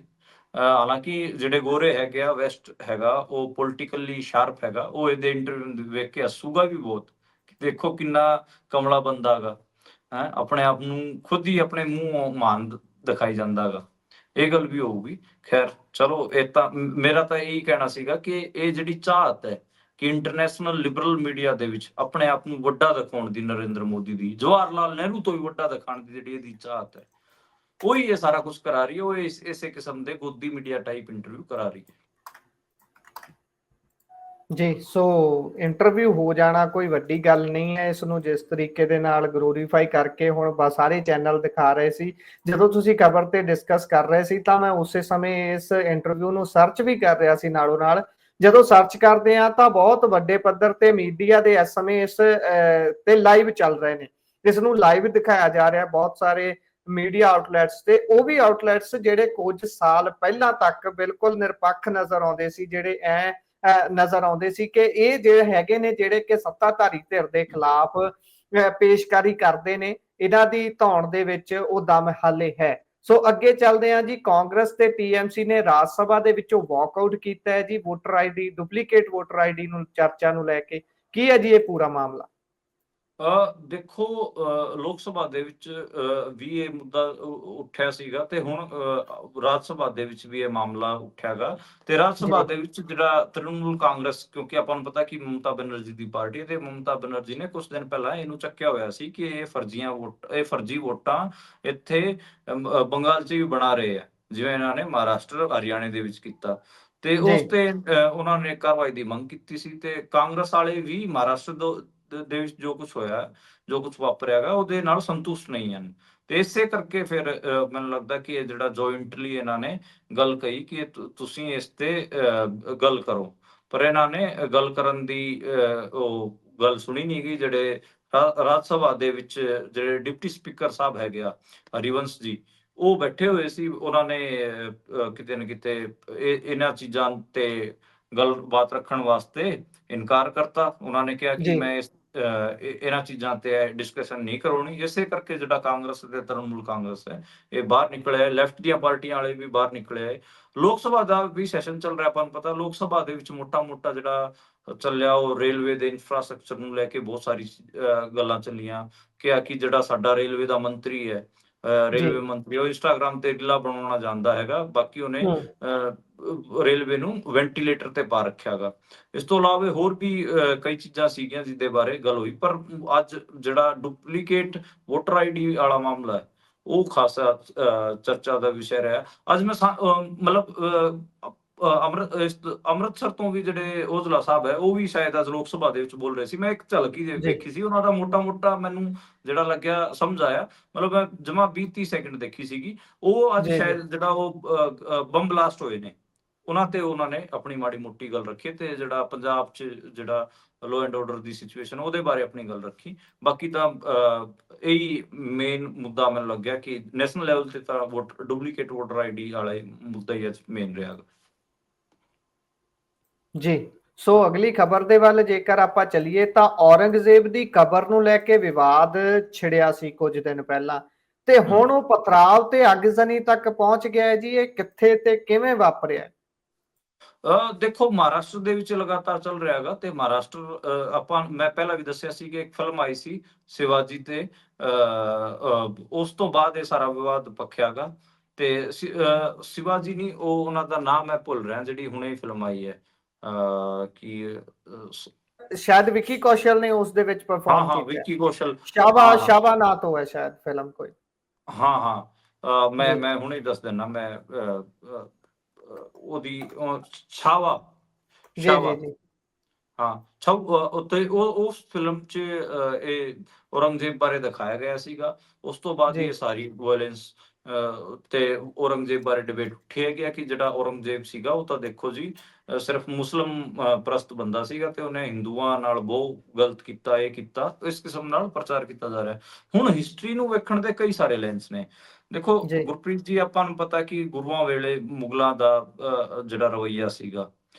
ਹਾਲਾਂਕਿ ਜਿਹੜੇ ਗੋਰੇ ਹੈਗੇ ਆ, ਵੈਸਟ ਹੈਗਾ, ਉਹ ਪੋਲੀਟੀਕਲੀ ਸ਼ਾਰਪ ਹੈਗਾ, ਉਹ ਇਹਦੇ ਇੰਟਰਵਿਊ ਵੇਖ ਕੇ ਹੱਸੂਗਾ ਵੀ ਬਹੁਤ। ਦੇਖੋ ਕਿੰਨਾ ਕਮਲਾ ਬੰਦਾ ਹੈਗਾ, ਆਪਣੇ ਆਪ ਨੂੰ ਖੁਦ ਹੀ ਆਪਣੇ ਮੂੰਹ ਮਾਨ ਦਿਖਾਈ ਜਾਂਦਾ ਹੈਗਾ। ਇਹ ਗੱਲ ਵੀ ਹੋਊਗੀ। ਖੈਰ ਚਲੋ, ਇਹ ਤਾਂ ਮੇਰਾ ਤਾਂ ਇਹੀ ਕਹਿਣਾ ਸੀਗਾ ਕਿ ਇਹ ਜਿਹੜੀ ਚਾਹਤ ਹੈ ਕਿ ਇੰਟਰਨੈਸ਼ਨਲ ਲਿਬਰਲ ਮੀਡੀਆ ਦੇ ਵਿੱਚ ਆਪਣੇ ਆਪ ਨੂੰ ਵੱਡਾ ਦਿਖਾਉਣ ਦੀ, ਨਰਿੰਦਰ ਮੋਦੀ ਦੀ, ਜਵਾਹਰ ਲਾਲ ਨਹਿਰੂ ਤੋਂ ਵੀ ਵੱਡਾ ਦਿਖਾਉਣ ਦੀ ਜਿਹੜੀ ਇਹਦੀ ਚਾਹਤ ਹੈ, ਉਹੀ ਇਹ ਸਾਰਾ ਕੁਝ ਕਰਾ ਰਹੀ ਹੈ। ਉਹ ਇਸੇ ਕਿਸਮ ਦੇ ਗੋਦੀ ਮੀਡੀਆ ਟਾਈਪ ਇੰਟਰਵਿਊ ਕਰਾ ਰਹੀ ਹੈ। ਜੀ, ਸੋ ਇੰਟਰਵਿਊ ਹੋ ਜਾਣਾ ਕੋਈ ਵੱਡੀ ਗੱਲ ਨਹੀਂ ਹੈ। ਇਸ ਨੂੰ ਜਿਸ ਤਰੀਕੇ ਦੇ ਨਾਲ ਗਲੋਰੀਫਾਈ ਕਰਕੇ ਹੁਣ ਸਾਰੇ ਚੈਨਲ ਦਿਖਾ ਰਹੇ ਸੀ, ਜਦੋਂ ਤੁਸੀਂ ਖਬਰ ਤੇ ਡਿਸਕਸ ਕਰ ਰਹੇ ਸੀ ਤਾਂ ਮੈਂ ਉਸੇ ਸਮੇਂ ਇਸ ਇੰਟਰਵਿਊ ਨੂੰ ਸਰਚ ਵੀ ਕਰ ਰਿਹਾ ਸੀ ਨਾਲੋਂ ਨਾਲ। ਜਦੋਂ ਸਰਚ ਕਰਦੇ ਆ ਤਾਂ ਬਹੁਤ ਵੱਡੇ ਪੱਧਰ ਤੇ ਮੀਡੀਆ ਦੇ ਇਸ ਸਮੇਂ ਇਸ ਤੇ ਲਾਈਵ ਚੱਲ ਰਹੇ ਨੇ, ਇਸ ਨੂੰ ਲਾਈਵ ਦਿਖਾਇਆ ਜਾ ਰਿਹਾ ਬਹੁਤ ਸਾਰੇ ਮੀਡੀਆ ਆਊਟਲੈਟਸ ਤੇ। ਉਹ ਵੀ ਆਊਟਲੈਟਸ ਜਿਹੜੇ ਕੁਝ ਸਾਲ ਪਹਿਲਾਂ ਤੱਕ ਬਿਲਕੁਲ ਨਿਰਪੱਖ ਨਜ਼ਰ ਆਉਂਦੇ ਸੀ, ਜਿਹੜੇ ਨਜ਼ਰ ਆਉਂਦੇ ਸੀ ਕਿ ਇਹ ਜਿਹੜੇ ਹੈਗੇ ਨੇ, ਜਿਹੜੇ ਕਿ ਸੱਤਾਧਾਰੀ ਧਿਰ ਦੇ ਖਿਲਾਫ ਪੇਸ਼ਕਾਰੀ ਕਰਦੇ ਨੇ, ਇਹਨਾਂ ਦੀ ਧੌਣ ਦੇ ਵਿੱਚ ਉਹ ਦਮ ਹਾਲੇ ਹੈ। ਸੋ ਅੱਗੇ ਚੱਲਦੇ ਹਾਂ ਜੀ। ਕਾਂਗਰਸ ਤੇ ਟੀਐਮਸੀ ਨੇ ਰਾਜ ਸਭਾ ਦੇ ਵਿੱਚੋਂ ਵਾਕਆਊਟ ਕੀਤਾ ਹੈ ਜੀ voter ID, duplicate voter ID ਨੂੰ ਚਰਚਾ ਨੂੰ ਲੈ ਕੇ। ਕੀ ਹੈ ਜੀ ਇਹ ਪੂਰਾ ਮਾਮਲਾ? ਦੇਖੋ, ਲੋਕ ਸਭਾ ਦੇ ਵਿੱਚ ਵੀ ਇਹ ਮੁੱਦਾ ਉੱਠਿਆ ਸੀਗਾ ਤੇ ਹੁਣ ਰਾਜ ਸਭਾ ਦੇ ਵਿੱਚ ਵੀ ਇਹ ਮਾਮਲਾ ਉੱਠਿਆਗਾ। ਤੇ ਰਾਜ ਸਭਾ ਦੇ ਵਿੱਚ ਜਿਹੜਾ ਤ੍ਰਿਣਮੂਲ ਕਾਂਗਰਸ, ਕਿਉਂਕਿ ਆਪਾਂ ਨੂੰ ਪਤਾ ਕਿ ਮਮਤਾ ਬੈਨਰਜੀ ਦੀ ਪਾਰਟੀ ਹੈ, ਤੇ ਮਮਤਾ ਬੈਨਰਜੀ ਨੇ ਕੁਝ ਦਿਨ ਪਹਿਲਾਂ ਇਹਨੂੰ ਚੱਕਿਆ ਹੋਇਆ ਸੀ ਕਿ ਇਹ ਫਰਜ਼ੀ ਵੋਟਾਂ ਇੱਥੇ ਬੰਗਾਲ 'ਚ ਵੀ ਬਣਾ ਰਹੇ ਆ, ਜਿਵੇਂ ਇਹਨਾਂ ਨੇ ਮਹਾਰਾਸ਼ਟਰ, ਹਰਿਆਣੇ ਦੇ ਵਿੱਚ ਕੀਤਾ। ਤੇ ਉਸ ਤੇ ਉਹਨਾਂ ਨੇ ਕਾਰਵਾਈ ਦੀ ਮੰਗ ਕੀਤੀ ਸੀ। ਤੇ ਕਾਂਗਰਸ ਵਾਲੇ ਵੀ ਮਹਾਰਾਸ਼ਟਰ ਦੇ ਵਿੱਚ ਜੋ ਕੁਝ ਹੋਇਆ, ਜੋ ਕੁਝ ਵਾਪਰਿਆਗਾ, ਉਹਦੇ ਨਾਲ ਸੰਤੁਸ਼ਟ ਨਹੀਂ ਹਨ। ਤੇ ਇਸੇ ਕਰਕੇ ਫਿਰ ਮੈਨੂੰ ਲੱਗਦਾ ਕਿ ਇਹ ਜਿਹੜਾ ਜੁਆਇੰਟਲੀ ਇਹਨਾਂ ਨੇ ਗੱਲ ਕਹੀ ਕਿ ਤੁਸੀਂ ਇਸ ਤੇ ਗੱਲ ਕਰੋ, ਪਰ ਇਹਨਾਂ ਨੇ ਗੱਲ ਕਰਨ ਦੀ ਉਹ ਗੱਲ ਸੁਣੀ ਨਹੀਂ ਗਈ। ਜਿਹੜੇ ਰਾਜ ਸਭਾ ਦੇ ਵਿੱਚ ਜਿਹੜੇ ਡਿਪਟੀ ਸਪੀਕਰ ਸਾਹਿਬ ਹੈਗੇ ਆ, ਹਰੀਵੰਸ਼ ਜੀ, ਉਹ ਬੈਠੇ ਹੋਏ ਸੀ। ਉਹਨਾਂ ਨੇ ਕਿਤੇ ਨਾ ਕਿਤੇ ਇਹਨਾਂ ਚੀਜ਼ਾਂ ਤੇ ਗੱਲਬਾਤ ਰੱਖਣ ਵਾਸਤੇ ਇਨਕਾਰ ਕਰਤਾ। ਉਹਨਾਂ ਨੇ ਕਿਹਾ ਕਿ ਮੈਂ ਇਹਨਾਂ ਚੀਜ਼ਾਂ ਤੇ ਡਿਸਕਸ਼ਨ ਨਹੀਂ ਕਰਾਉਣੀ। ਇਸੇ ਕਰਕੇ ਜਿਹੜਾ ਕਾਂਗਰਸ ਤੇ ਤ੍ਰਿਣਮੂਲ ਕਾਂਗਰਸ ਹੈ, ਇਹ ਬਾਹਰ ਨਿਕਲਿਆ। ਲੈਫਟ ਦੀਆਂ ਪਾਰਟੀਆਂ ਵਾਲੇ ਵੀ ਬਾਹਰ ਨਿਕਲੇ ਆਏ। ਲੋਕ ਸਭਾ ਦਾ ਵੀ ਸੈਸ਼ਨ ਚੱਲ ਰਿਹਾ, ਆਪਾਂ ਨੂੰ ਪਤਾ। ਲੋਕ ਸਭਾ ਦੇ ਵਿੱਚ ਮੋਟਾ ਜਿਹੜਾ ਚੱਲਿਆ, ਉਹ ਰੇਲਵੇ ਦੇ ਇਨਫਰਾਸਟ੍ਰਕਚਰ ਨੂੰ ਲੈ ਕੇ ਬਹੁਤ ਸਾਰੀ ਗੱਲਾਂ ਚੱਲੀਆਂ। ਕਿਹਾ ਕਿ ਜਿਹੜਾ ਸਾਡਾ ਰੇਲਵੇ ਦਾ ਮੰਤਰੀ ਹੈ, ਰੇਲਵੇ ਮੰਤਰੀ, ਉਹ ਇੰਸਟਾਗ੍ਰਾਮ ਤੇ ਰੀਲਾਂ ਬਣਾਉਣਾ ਜਾਂਦਾ ਹੈਗਾ, ਬਾਕੀ ਉਹਨੇ ਰੇਲਵੇ ਨੂੰ ਵੈਂਟੀਲੇਟਰ ਤੇ ਪਾ ਰੱਖਿਆਗਾ। ਇਸ ਤੋਂ ਇਲਾਵਾ ਹੋਰ ਵੀ ਕਈ ਚੀਜ਼ਾਂ ਸੀਗੀਆਂ ਜਿਹਦੇ ਬਾਰੇ ਗੱਲ ਹੋਈ। ਪਰ ਅੱਜ ਜਿਹੜਾ ਡੁਪਲੀਕੇਟ ਵੋਟਰ ਆਈਡੀ ਵਾਲਾ ਮਾਮਲਾ ਹੈ, ਉਹ ਖਾਸਾ ਚਰਚਾ ਦਾ ਵਿਸ਼ਾ ਰਿਹਾ। ਅੱਜ ਮੈਂ ਮਤਲਬ ਅੰਮ੍ਰਿਤਸਰ ਤੋਂ ਵੀ ਜਿਹੜੇ ਔਜਲਾ ਸਾਹਿਬ ਹੈ, ਉਹ ਵੀ ਸ਼ਾਇਦ ਅੱਜ ਲੋਕ ਸਭਾ ਦੇ ਵਿੱਚ ਬੋਲ ਰਹੇ ਸੀ। ਮੈਂ ਇੱਕ ਝਲਕ ਹੀ ਦੇਖੀ ਸੀ ਉਹਨਾਂ ਦਾ, ਮੋਟਾ ਮੈਨੂੰ ਜਿਹੜਾ ਲੱਗਿਆ, ਸਮਝ ਆਇਆ। ਮਤਲਬ ਮੈਂ ਜਮਾ 20-30 ਸੈਕਿੰਡ ਦੇਖੀ ਸੀਗੀ। ਉਹ ਅੱਜ ਸ਼ਾਇਦ ਜਿਹੜਾ ਉਹ ਬੰਬ ਬਲਾਸਟ ਹੋਏ ਨੇ, ਉਹਨਾਂ ਤੇ ਉਹਨਾਂ ਨੇ ਆਪਣੀ ਮਾੜੀ ਮੋਟੀ ਗੱਲ ਰੱਖੀ, ਤੇ ਜਿਹੜਾ ਪੰਜਾਬ 'ਚ ਜਿਹੜਾ law and order the situation, ਉਹਦੇ ਬਾਰੇ ਆਪਣੀ ਗੱਲ ਰੱਖੀ। ਬਾਕੀ ਤਾਂ ਇਹੀ ਮੇਨ ਮੁੱਦਾ ਮੈਨੂੰ ਲੱਗਿਆ ਕਿ ਨੈਸ਼ਨਲ ਲੈਵਲ ਤੇ ਤਾਂ ਡੁਪਲੀਕੇਟ ਵੋਟਰ ਆਈਡੀ ਵਾਲਾ ਮੁੱਦਾ ਹੀ ਅੱਜ ਮੇਨ ਰਿਹਾ। ਜੀ, ਸੋ ਅਗਲੀ ਖਬਰ ਦੇ ਵੱਲ ਜੇਕਰ ਆਪਾਂ ਚੱਲੀਏ ਤਾਂ ਔਰੰਗਜ਼ੇਬ ਦੀ ਕਬਰ ਨੂੰ ਲੈ ਕੇ ਵਿਵਾਦ ਛਿੜਿਆ ਸੀ ਕੁਝ ਦਿਨ ਪਹਿਲਾਂ, ਤੇ ਹੁਣ ਉਹ ਪਥਰਾਵ ਤੇ ਅੱਗਜ਼ਨੀ ਤੱਕ ਪਹੁੰਚ ਗਿਆ ਹੈ ਜੀ। ਇਹ ਕਿੱਥੇ ਤੇ ਕਿਵੇਂ ਵਾਪਰਿਆ? ਦੇਖੋ, ਮਹਾਰਾਸ਼ਟਰ ਦੇ ਵਿੱਚ ਲਗਾਤਾਰ ਚੱਲ ਰਿਹਾ ਹੈਗਾ। ਤੇ ਮਹਾਰਾਸ਼ਟਰ, ਮੈਂ ਪਹਿਲਾਂ ਵੀ ਦੱਸਿਆ ਸੀ ਕਿ ਇੱਕ ਫਿਲਮ ਆਈ ਸੀ ਸ਼ਿਵਾਜੀ ਤੇ, ਉਸ ਤੋਂ ਬਾਅਦ ਇਹ ਸਾਰਾ ਵਿਵਾਦ ਪੱਖਿਆਗਾ। ਤੇ ਸ਼ਿਵਾਜੀ ਨਹੀਂ, ਉਹ ਉਹਨਾਂ ਦਾ ਨਾਮ ਮੈਂ ਭੁੱਲ ਰਿਹਾ, ਜਿਹੜੀ ਹੁਣੇ ਫਿਲਮ ਆਈ ਹੈ, ਕਿ ਸ਼ਾਇਦ ਵਿੱਕੀ ਕੌਸ਼ਲ ਨੇ ਉਸ ਦੇ ਵਿੱਚ ਪਰਫਾਰਮ ਕੀਤਾ। ਵਿੱਕੀ ਕੌਸ਼ਲ, ਸ਼ਾਬਾ ਨਾ ਤੋਂ ਹੈ ਸ਼ਾਇਦ ਫਿਲਮ ਕੋਈ। ਮੈਂ ਹੁਣੇ ਦੱਸ ਦਿੰਦਾ। ਮੈਂ ਉਹਦੀ ਛਾਵਾ ਉੱਤੇ ਉਸ ਫਿਲਮ 'ਚ ਇਹ ਔਰੰਗਜ਼ੇਬ ਬਾਰੇ ਦਿਖਾਇਆ ਗਿਆ ਸੀਗਾ। ਉਸ ਤੋਂ ਬਾਅਦ ਇਹ ਸਾਰੀ ਵਾਇਲੈਂਸ ਤੇ ਔਰੰਗਜ਼ੇਬ ਬਾਰੇ ਡਿਬੇਟ ਉੱਠਿਆ ਗਿਆ ਕਿ ਜਿਹੜਾ ਔਰੰਗਜ਼ੇਬ ਸੀਗਾ, ਉਹ ਤਾਂ ਦੇਖੋ ਜੀ ਸਿਰਫ ਮੁਸਲਿਮ ਪ੍ਰਸਤ ਬੰਦਾ ਸੀਗਾ, ਤੇ ਉਹਨੇ ਹਿੰਦੂਆਂ ਨਾਲ ਬਹੁਤ ਗਲਤ ਕੀਤਾ, ਇਹ ਕੀਤਾ। ਇਸ ਕਿਸਮ ਨਾਲ ਪ੍ਰਚਾਰ ਕੀਤਾ ਜਾ ਰਿਹਾ। ਹੁਣ ਹਿਸਟਰੀ ਨੂੰ ਵੇਖਣ ਦੇ ਕਈ ਸਾਰੇ ਲੈਂਸ ਨੇ। ਦੇਖੋ ਗੁਰਪ੍ਰੀਤ ਜੀ, ਆਪਾਂ ਨੂੰ ਪਤਾ ਕਿ ਗੁਰੂਆਂ ਵੇਲੇ ਮੁਗਲਾਂ ਦਾ ਜਿਹੜਾ ਰਵੱਈਆ ਸੀਗਾ,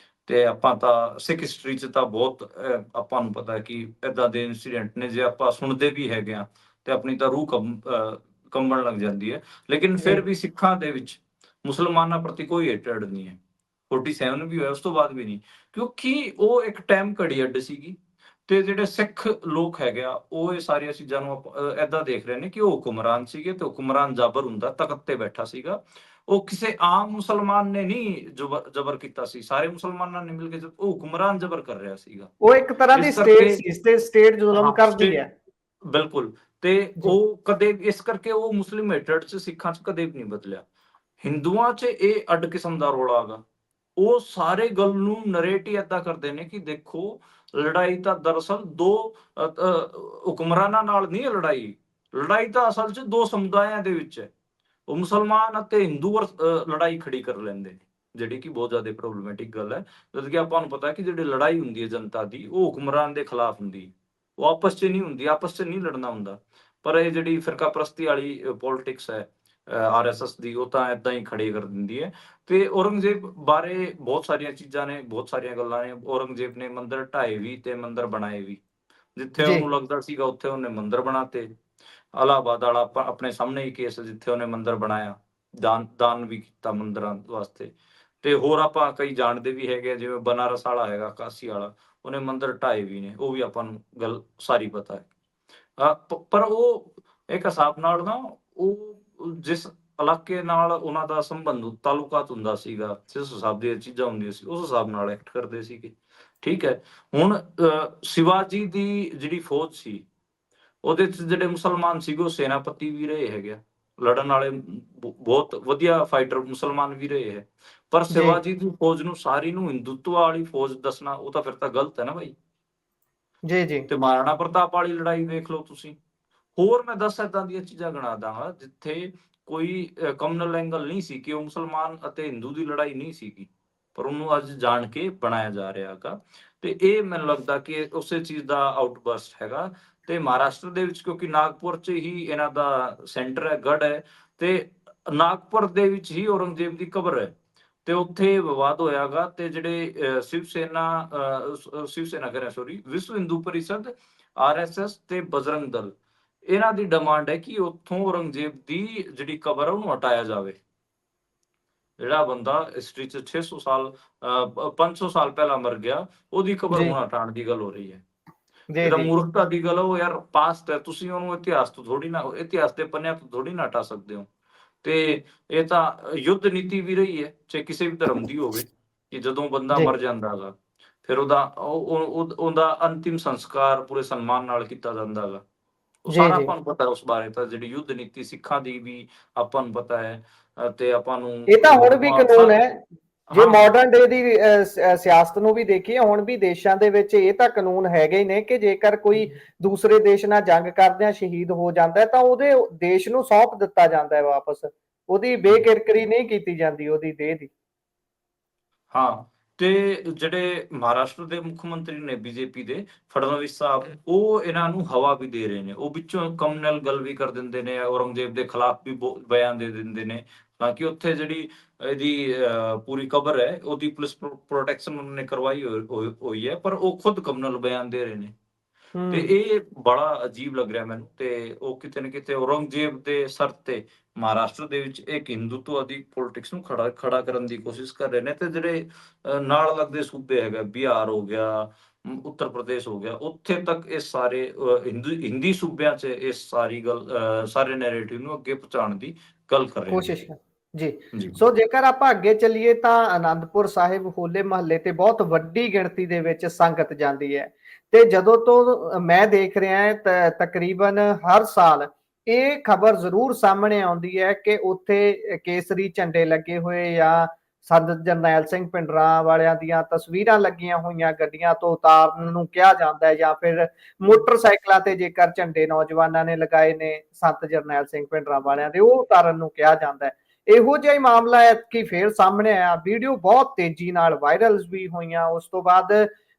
ਤੇ ਆਪਾਂ ਤਾਂ ਸਿੱਖ ਹਿਸਟਰੀ 'ਚ ਤਾਂ ਬਹੁਤ ਆਪਾਂ ਨੂੰ ਪਤਾ ਕਿ ਏਦਾਂ ਦੇ ਇਨਸੀਡੈਂਟ ਨੇ, ਜੇ ਆਪਾਂ ਸੁਣਦੇ ਵੀ ਹੈਗੇ ਆ ਤੇ ਆਪਣੀ ਤਾਂ ਰੂਹ ਕੰਬਣ ਲੱਗ ਜਾਂਦੀ ਹੈ। ਲੇਕਿਨ ਫਿਰ ਵੀ ਸਿੱਖਾਂ ਦੇ ਵਿੱਚ ਮੁਸਲਮਾਨਾਂ ਪ੍ਰਤੀ ਕੋਈ ਹੇਟਰਡ ਨਹੀਂ ਹੈ। 47 ਵੀ ਹੋਇਆ, ਉਸ ਤੋਂ ਬਾਅਦ ਵੀ ਨਹੀਂ, ਕਿਉਂਕਿ ਉਹ ਇੱਕ ਟਾਈਮ ਘੜੀ ਅੱਡ ਸੀਗੀ। ਤੇ ਜਿਹੜੇ ਸਿੱਖ ਲੋਕ ਹੈਗੇ ਆ ਉਹ ਇਹ ਸਾਰੀਆਂ ਚੀਜ਼ਾਂ ਨੂੰ ਏਦਾਂ ਦੇਖ ਰਹੇ ਨੇ ਕਿ ਉਹ ਹੁਕਮਰਾਨ ਸੀਗੇ ਤੇ ਹੁਕਮਰਾਨ ਜ਼ਾਬਰ ਹੁੰਦਾ, ਤਖਤ ਤੇ ਬੈਠਾ ਸੀਗਾ। ਉਹ ਕਿਸੇ ਆਮ ਮੁਸਲਮਾਨ ਨੇ ਨਹੀਂ ਜ਼ਬਰ ਕੀਤਾ ਸੀ, ਸਾਰੇ ਮੁਸਲਮਾਨਾਂ ਨੇ ਮਿਲ ਕੇ ਉਹ ਹੁਕਮਰਾਨ ਜ਼ਬਰ ਕਰ ਰਿਹਾ ਸੀਗਾ। ਉਹ ਇੱਕ ਤਰ੍ਹਾਂ ਦੀ ਇਸ ਸਟੇਟ ਕਰਕੇ ਸੀ ਤੇ ਸਟੇਟ ਜ਼ੁਲਮ ਹਾਂ ਕਰਦੀ ਹੈ। ਬਿਲਕੁਲ। ਤੇ ਜੀ ਉਹ ਕਦੇ ਇਸ ਕਰਕੇ ਉਹ ਮੁਸਲਿਮ ਹੇਟਰਡ ਚ ਸਿੱਖਾਂ ਚ ਕਦੇ ਵੀ ਨਹੀਂ ਬਦਲਿਆ। ਹਿੰਦੂਆਂ ਚ ਇਹ ਅੱਡ ਕਿਸਮ ਦਾ ਰੌਲਾ ਹੈਗਾ। ਉਹ ਸਾਰੇ ਗੱਲ ਨੂੰ ਨਰੇਟ ਹੀ ਏਦਾਂ ਕਰਦੇ ਨੇ ਕਿ ਦੇਖੋ ਲੜਾਈ ਤਾਂ ਦਰਅਸਲ ਦੋ ਹੁਕਮਰਾਨਾਂ ਨਾਲ ਨਹੀਂ ਹੈ, ਲੜਾਈ ਤਾਂ ਅਸਲ ਚ ਦੋ ਸਮੁਦਾਇਆਂ ਦੇ ਵਿੱਚ ਹੈ। ਉਹ ਮੁਸਲਮਾਨ ਅਤੇ ਹਿੰਦੂ ਲੜਾਈ ਖੜੀ ਕਰ ਲੈਂਦੇ ਨੇ, ਜਿਹੜੀ ਕਿ ਬਹੁਤ ਜ਼ਿਆਦਾ ਪ੍ਰੋਬਲਮੈਟਿਕ ਗੱਲ ਹੈ। ਜਦ ਕਿ ਆਪਾਂ ਨੂੰ ਪਤਾ ਹੈ ਕਿ ਜਿਹੜੀ ਲੜਾਈ ਹੁੰਦੀ ਹੈ ਜਨਤਾ ਦੀ, ਉਹ ਹੁਕਮਰਾਨ ਦੇ ਖਿਲਾਫ ਹੁੰਦੀ ਹੈ, ਉਹ ਆਪਸ ਚ ਨਹੀਂ ਹੁੰਦੀ, ਆਪਸ ਚ ਨਹੀਂ ਲੜਨਾ ਹੁੰਦਾ। ਪਰ ਇਹ ਜਿਹੜੀ ਫਿਰਕਾ ਪ੍ਰਸਤੀ ਵਾਲੀ ਪੋਲਿਟਿਕਸ ਹੈ RSS ਦੀ, ਉਹ ਤਾਂ ਏਦਾਂ ਹੀ ਖੜੀ ਕਰ ਦਿੰਦੀ ਹੈ। ਤੇ ਔਰੰਗਜ਼ੇਬ ਬਾਰੇ ਬਹੁਤ ਸਾਰੀਆਂ ਚੀਜ਼ਾਂ ਨੇ, ਬਹੁਤ ਸਾਰੀਆਂ ਗੱਲਾਂ ਨੇ। ਔਰੰਗਜ਼ੇਬ ਨੇ ਮੰਦਿਰ ਢਾਏ ਵੀ ਤੇ ਮੰਦਿਰ ਬਣਾਏ ਵੀ, ਜਿੱਥੇ ਜੀ ਉਹਨੂੰ ਲੱਗਦਾ ਸੀਗਾ ਉੱਥੇ ਉਹਨੇ ਮੰਦਿਰ ਬਣਾਤੇ। ਇਲਾਹਾਬਾਦ ਵਾਲਾ ਆਪਣੇ ਸਾਹਮਣੇ ਹੀ ਕੇਸ, ਜਿੱਥੇ ਉਹਨੇ ਮੰਦਿਰ ਬਣਾਇਆ, ਦਾਨ ਵੀ ਕੀਤਾ ਮੰਦਿਰਾਂ ਵਾਸਤੇ। ਤੇ ਹੋਰ ਆਪਾਂ ਕਈ ਜਾਣਦੇ ਵੀ ਹੈਗੇ, ਜਿਵੇਂ ਬਨਾਰਸ ਵਾਲਾ ਹੈਗਾ, ਕਾਸ਼ੀ ਵਾਲਾ, ਉਹਨੇ ਮੰਦਿਰ ਢਾਏ ਵੀ ਨੇ, ਉਹ ਵੀ ਆਪਾਂ ਨੂੰ ਗੱਲ ਸਾਰੀ ਪਤਾ ਹੈ। ਪਰ ਉਹ ਇੱਕ ਹਿਸਾਬ ਨਾਲ ਨਾ, ਉਹ ਜਿਸ ਇਲਾਕੇ ਨਾਲ ਉਹਨਾਂ ਦਾ ਸੰਬੰਧ ਤਾਲੁਕਾਤ ਹੁੰਦਾ ਸੀਗਾ, ਜਿਸ ਹਿਸਾਬ ਦੀਆਂ ਚੀਜ਼ਾਂ ਹੁੰਦੀਆਂ ਸੀ, ਉਸ ਹਿਸਾਬ ਨਾਲ ਐਕਟ ਕਰਦੇ ਸੀਗੇ। ਠੀਕ ਹੈ। ਹੁਣ ਸ਼ਿਵਾਜੀ ਦੀ ਜਿਹੜੀ ਫੌਜ ਸੀ, ਉਹਦੇ ਚ ਜਿਹੜੇ ਮੁਸਲਮਾਨ ਸੀਗੇ ਉਹ ਸੈਨਾਪਤੀ ਵੀ ਰਹੇ ਹੈਗੇ ਆ, ਲੜਨ ਵਾਲੇ ਬਹੁਤ ਵਧੀਆ ਫਾਈਟਰ ਮੁਸਲਮਾਨ ਵੀ ਰਹੇ ਹੈ। ਪਰ ਜੀ ਸ਼ਿਵਾਜੀ ਦੀ ਫੌਜ ਨੂੰ ਸਾਰੀ ਨੂੰ ਹਿੰਦੂਤਵਾ ਵਾਲੀ ਫੌਜ ਦੱਸਣਾ, ਉਹ ਤਾਂ ਫਿਰ ਤਾਂ ਗਲਤ ਹੈ ਨਾ ਭਾਈ। ਜੀ ਜੀ ਤੇ ਮਹਾਰਾਣਾ ਪ੍ਰਤਾਪ ਵਾਲੀ ਲੜਾਈ ਵੇਖ ਲਓ ਤੁਸੀਂ। ਹੋਰ ਮੈਂ 10 ਏਦਾਂ ਦੀਆਂ ਚੀਜ਼ਾਂ ਗਿਣਾ ਦਾਂਗਾ ਜਿੱਥੇ ਕੋਈ ਕਮਿਊਨਲ ਐਂਗਲ ਨਹੀਂ ਸੀ, ਕਿ ਉਹ ਮੁਸਲਮਾਨ ਅਤੇ ਹਿੰਦੂ ਦੀ ਲੜਾਈ ਨਹੀਂ ਸੀਗੀ, ਪਰ ਉਹਨੂੰ ਅੱਜ ਜਾਣ ਕੇ ਬਣਾਇਆ ਜਾ ਰਿਹਾ ਹੈਗਾ। ਤੇ ਇਹ ਮੈਨੂੰ ਲੱਗਦਾ ਕਿ ਉਸੇ ਚੀਜ਼ ਦਾ ਆਊਟਬਰਸਟ ਹੈਗਾ। ਤੇ ਮਹਾਰਾਸ਼ਟਰ ਦੇ ਵਿੱਚ, ਕਿਉਂਕਿ ਨਾਗਪੁਰ ਚ ਹੀ ਇਹਨਾਂ ਦਾ ਸੈਂਟਰ ਹੈ, ਗੜ ਹੈ, ਤੇ ਨਾਗਪੁਰ ਦੇ ਵਿੱਚ ਹੀ ਔਰੰਗਜ਼ੇਬ ਦੀ ਕਬਰ ਹੈ। ਤੇ ਉੱਥੇ ਵਿਵਾਦ ਹੋਇਆਗਾ, ਤੇ ਜਿਹੜੇ ਸ਼ਿਵ ਸੈਨਾ ਕਰਿਆ, ਸੋਰੀ, ਵਿਸ਼ਵ ਹਿੰਦੂ ਪਰਿਸ਼ਦ, RSS ਤੇ ਬਜਰੰਗ ਦਲ, ਇਹਨਾਂ ਦੀ ਡਿਮਾਂਡ ਹੈ ਕਿ ਉੱਥੋਂ ਔਰੰਗਜ਼ੇਬ ਦੀ ਜਿਹੜੀ ਕਬਰ ਹੈ ਉਹਨੂੰ ਹਟਾਇਆ ਜਾਵੇ। ਜਿਹੜਾ ਬੰਦਾ ਹਿਸਟਰੀ ਚ 600 ਸਾਲ 500 ਸਾਲ ਪਹਿਲਾਂ ਮਰ ਗਿਆ, ਉਹਦੀ ਕਬਰ ਜੀ ਹੁਣ ਹਟਾਉਣ ਦੀ ਗੱਲ ਹੋ ਰਹੀ ਹੈ। ਜੀ ਇਹ ਤਾਂ ਜੀ ਮੂਰਖਤਾ ਦੀ ਗੱਲ ਹੈ। ਉਹ ਯਾਰ ਪਾਸਟ ਹੈ, ਤੁਸੀਂ ਉਹਨੂੰ ਇਤਿਹਾਸ ਤੋਂ ਥੋੜੀ ਨਾ, ਇਤਿਹਾਸ ਦੇ ਪੰਨਿਆਂ ਤੋਂ ਥੋੜੀ ਨਾ ਹਟਾ ਸਕਦੇ ਹੋ। ਤੇ ਇਹ ਤਾਂ ਯੁੱਧ ਨੀਤੀ ਵੀ ਰਹੀ ਹੈ, ਚਾਹੇ ਕਿਸੇ ਵੀ ਧਰਮ ਦੀ ਹੋਵੇ, ਕਿ ਜਦੋਂ ਬੰਦਾ ਜੀ ਮਰ ਜਾਂਦਾ ਹੈਗਾ, ਫਿਰ ਉਹਦਾ ਅੰਤਿਮ ਸੰਸਕਾਰ ਪੂਰੇ ਸਨਮਾਨ ਨਾਲ ਕੀਤਾ ਜਾਂਦਾ ਹੈਗਾ। ਉਹ ਜੀ ਸਾਰਾ ਜੀ ਆਪਾਂ ਨੂੰ ਪਤਾ ਉਸ ਬਾਰੇ, ਤਾਂ ਜਿਹੜੀ ਯੁੱਧ ਨੀਤੀ ਸਿੱਖਾਂ ਦੀ ਵੀ ਆਪਾਂ ਨੂੰ ਪਤਾ ਹੈ। ਤੇ ਆਪਾਂ ਨੂੰ ਇਹ ਤਾਂ ਹੁਣ ਵੀ ਕਾਨੂੰਨ ਹੈ। ਜੇ ਹਾਂ ਮਾਡਰਨ ਡੇ ਦੀ ਸਿਆਸਤ ਨੂੰ ਵੀ ਦੇਖੀਏ, ਹੁਣ ਵੀ ਦੇਸ਼ਾਂ ਦੇ ਵਿੱਚ ਇਹ ਤਾਂ ਕਾਨੂੰਨ ਹੈਗੇ ਹੀ ਨੇ ਕਿ ਜੇਕਰ ਕੋਈ ਦੂਸਰੇ ਦੇਸ਼ ਨਾਲ ਜੰਗ ਕਰਦਿਆਂ ਸ਼ਹੀਦ ਹੋ ਜਾਂਦਾ ਹੈ ਤਾਂ ਉਹਦੇ ਦੇਸ਼ ਨੂੰ ਸੌਂਪ ਦਿੱਤਾ ਜਾਂਦਾ ਹੈ ਵਾਪਸ, ਉਹਦੀ ਬੇਕਿਰਕਰੀ ਨਹੀਂ ਕੀਤੀ ਜਾਂਦੀ ਉਹਦੀ ਦੇਹ ਦੀ। ਹਾਂ। ਤੇ ਜਿਹੜੇ ਮਹਾਰਾਸ਼ਟਰ ਦੇ ਮੁੱਖ ਮੰਤਰੀ ਨੇ BJP ਦੇ, ਫੜਨਵੀਸ ਸਾਹਿਬ, ਉਹ ਇਹਨਾਂ ਨੂੰ ਹਵਾ ਵੀ ਦੇ ਰਹੇ ਨੇ। ਉਹ ਵਿੱਚੋਂ ਕਮਿਊਨਲ ਗੱਲ ਵੀ ਕਰ ਦਿੰਦੇ ਨੇ, ਔਰੰਗਜ਼ੇਬ ਦੇ ਖਿਲਾਫ ਵੀ ਬਿਆਨ ਦੇ ਦਿੰਦੇ ਨੇ। ਬਾਕੀ ਉੱਥੇ ਜਿਹੜੀ ਇਹਦੀ ਪੂਰੀ ਕਬਰ ਹੈ, ਉਹਦੀ ਪੁਲਿਸ ਪ੍ਰੋਟੈਕਸ਼ਨ ਉਹਨਾਂ ਨੇ ਕਰਵਾਈ ਹੋਈ ਹੈ, ਪਰ ਉਹ ਖੁਦ ਕਮਿਊਨਲ ਬਿਆਨ ਦੇ ਰਹੇ ਨੇ। ਤੇ ਇਹ ਬੜਾ ਅਜੀਬ ਲੱਗ ਰਿਹਾ ਮੈਨੂੰ। ਤੇ ਉਹ ਕਿਤੇ ਨਾ ਕਿਤੇ ਔਰੰਗਜ਼ੇਬ ਦੇ ਸਰ ਤੇ ਮਹਾਰਾਸ਼ਟਰ ਦੇ ਵਿੱਚ ਇੱਕ ਹਿੰਦੂਤਵ ਦੀ ਪੋਲਿਟਿਕਸ ਨੂੰ ਖੜਾ ਕਰਨ ਦੀ ਕੋਸ਼ਿਸ਼ ਕਰ ਰਹੇ ਨੇ। ਤੇ ਜਿਹੜੇ ਨਾਲ ਲੱਗਦੇ ਸੂਬੇ ਹੈਗਾ, ਬਿਹਾਰ ਹੋ ਗਿਆ, ਉੱਤਰ ਪ੍ਰਦੇਸ਼ ਹੋ ਗਿਆ, ਉੱਥੇ ਤੱਕ ਇਹ ਸਾਰੇ ਹਿੰਦੀ ਸੂਬਿਆਂ 'ਚ ਇਸ ਸਾਰੀ ਗੱਲ, ਸਾਰੇ ਨੈਰੇਟਿਵ ਨੂੰ ਅੱਗੇ ਪਹੁੰਚਾਉਣ ਦੀ ਗੱਲ ਕਰ ਰਹੇ ਨੇ। ਕੋਸ਼ਿਸ਼ ਜੀ। ਜੀ ਸੋ ਜੇਕਰ ਆਪਾਂ ਅੱਗੇ ਚੱਲੀਏ ਤਾਂ ਆਨੰਦਪੁਰ ਸਾਹਿਬ ਹੋਲੇ ਮਹੱਲੇ ਤੇ ਬਹੁਤ ਵੱਡੀ ਗਿਣਤੀ ਦੇ ਵਿੱਚ ਸੰਗਤ ਜਾਂਦੀ ਹੈ। ਤੇ ਜਦੋਂ ਤੋਂ ਮੈਂ ਦੇਖ ਰਿਹਾ ਤਕਰੀਬਨ ਹਰ ਸਾਲ ਇਹ ਖਬਰ ਜ਼ਰੂਰ ਸਾਹਮਣੇ ਆਉਂਦੀ ਹੈ ਕਿ ਉੱਥੇ ਕੇਸਰੀ ਝੰਡੇ ਲੱਗੇ ਹੋਏ ਜਾਂ ਸੰਤ ਜਰਨੈਲ ਸਿੰਘ ਭਿੰਡਰਾਂ ਵਾਲਿਆਂ ਦੀਆਂ ਤਸਵੀਰਾਂ ਲੱਗੀਆਂ ਹੋਈਆਂ ਗੱਡੀਆਂ ਤੋਂ ਉਤਾਰਨ ਨੂੰ ਕਿਹਾ ਜਾਂਦਾ ਹੈ, ਜਾਂ ਫਿਰ ਮੋਟਰਸਾਈਕਲਾਂ ਤੇ ਜੇਕਰ ਝੰਡੇ ਨੌਜਵਾਨਾਂ ਨੇ ਲਗਾਏ ਨੇ ਸੰਤ ਜਰਨੈਲ ਸਿੰਘ ਭਿੰਡਰਾਂ ਵਾਲਿਆਂ ਦੇ, ਉਹ ਉਤਾਰਨ ਨੂੰ ਕਿਹਾ ਜਾਂਦਾ ਹੈ। ਇਹੋ ਜਿਹਾ ਹੀ ਮਾਮਲਾ ਹੈ ਕਿ ਫੇਰ ਸਾਹਮਣੇ ਆਇਆ, ਵੀਡੀਓ ਬਹੁਤ ਤੇਜ਼ੀ ਨਾਲ ਵਾਇਰਲ ਵੀ ਹੋਈਆਂ। ਉਸ ਤੋਂ ਬਾਅਦ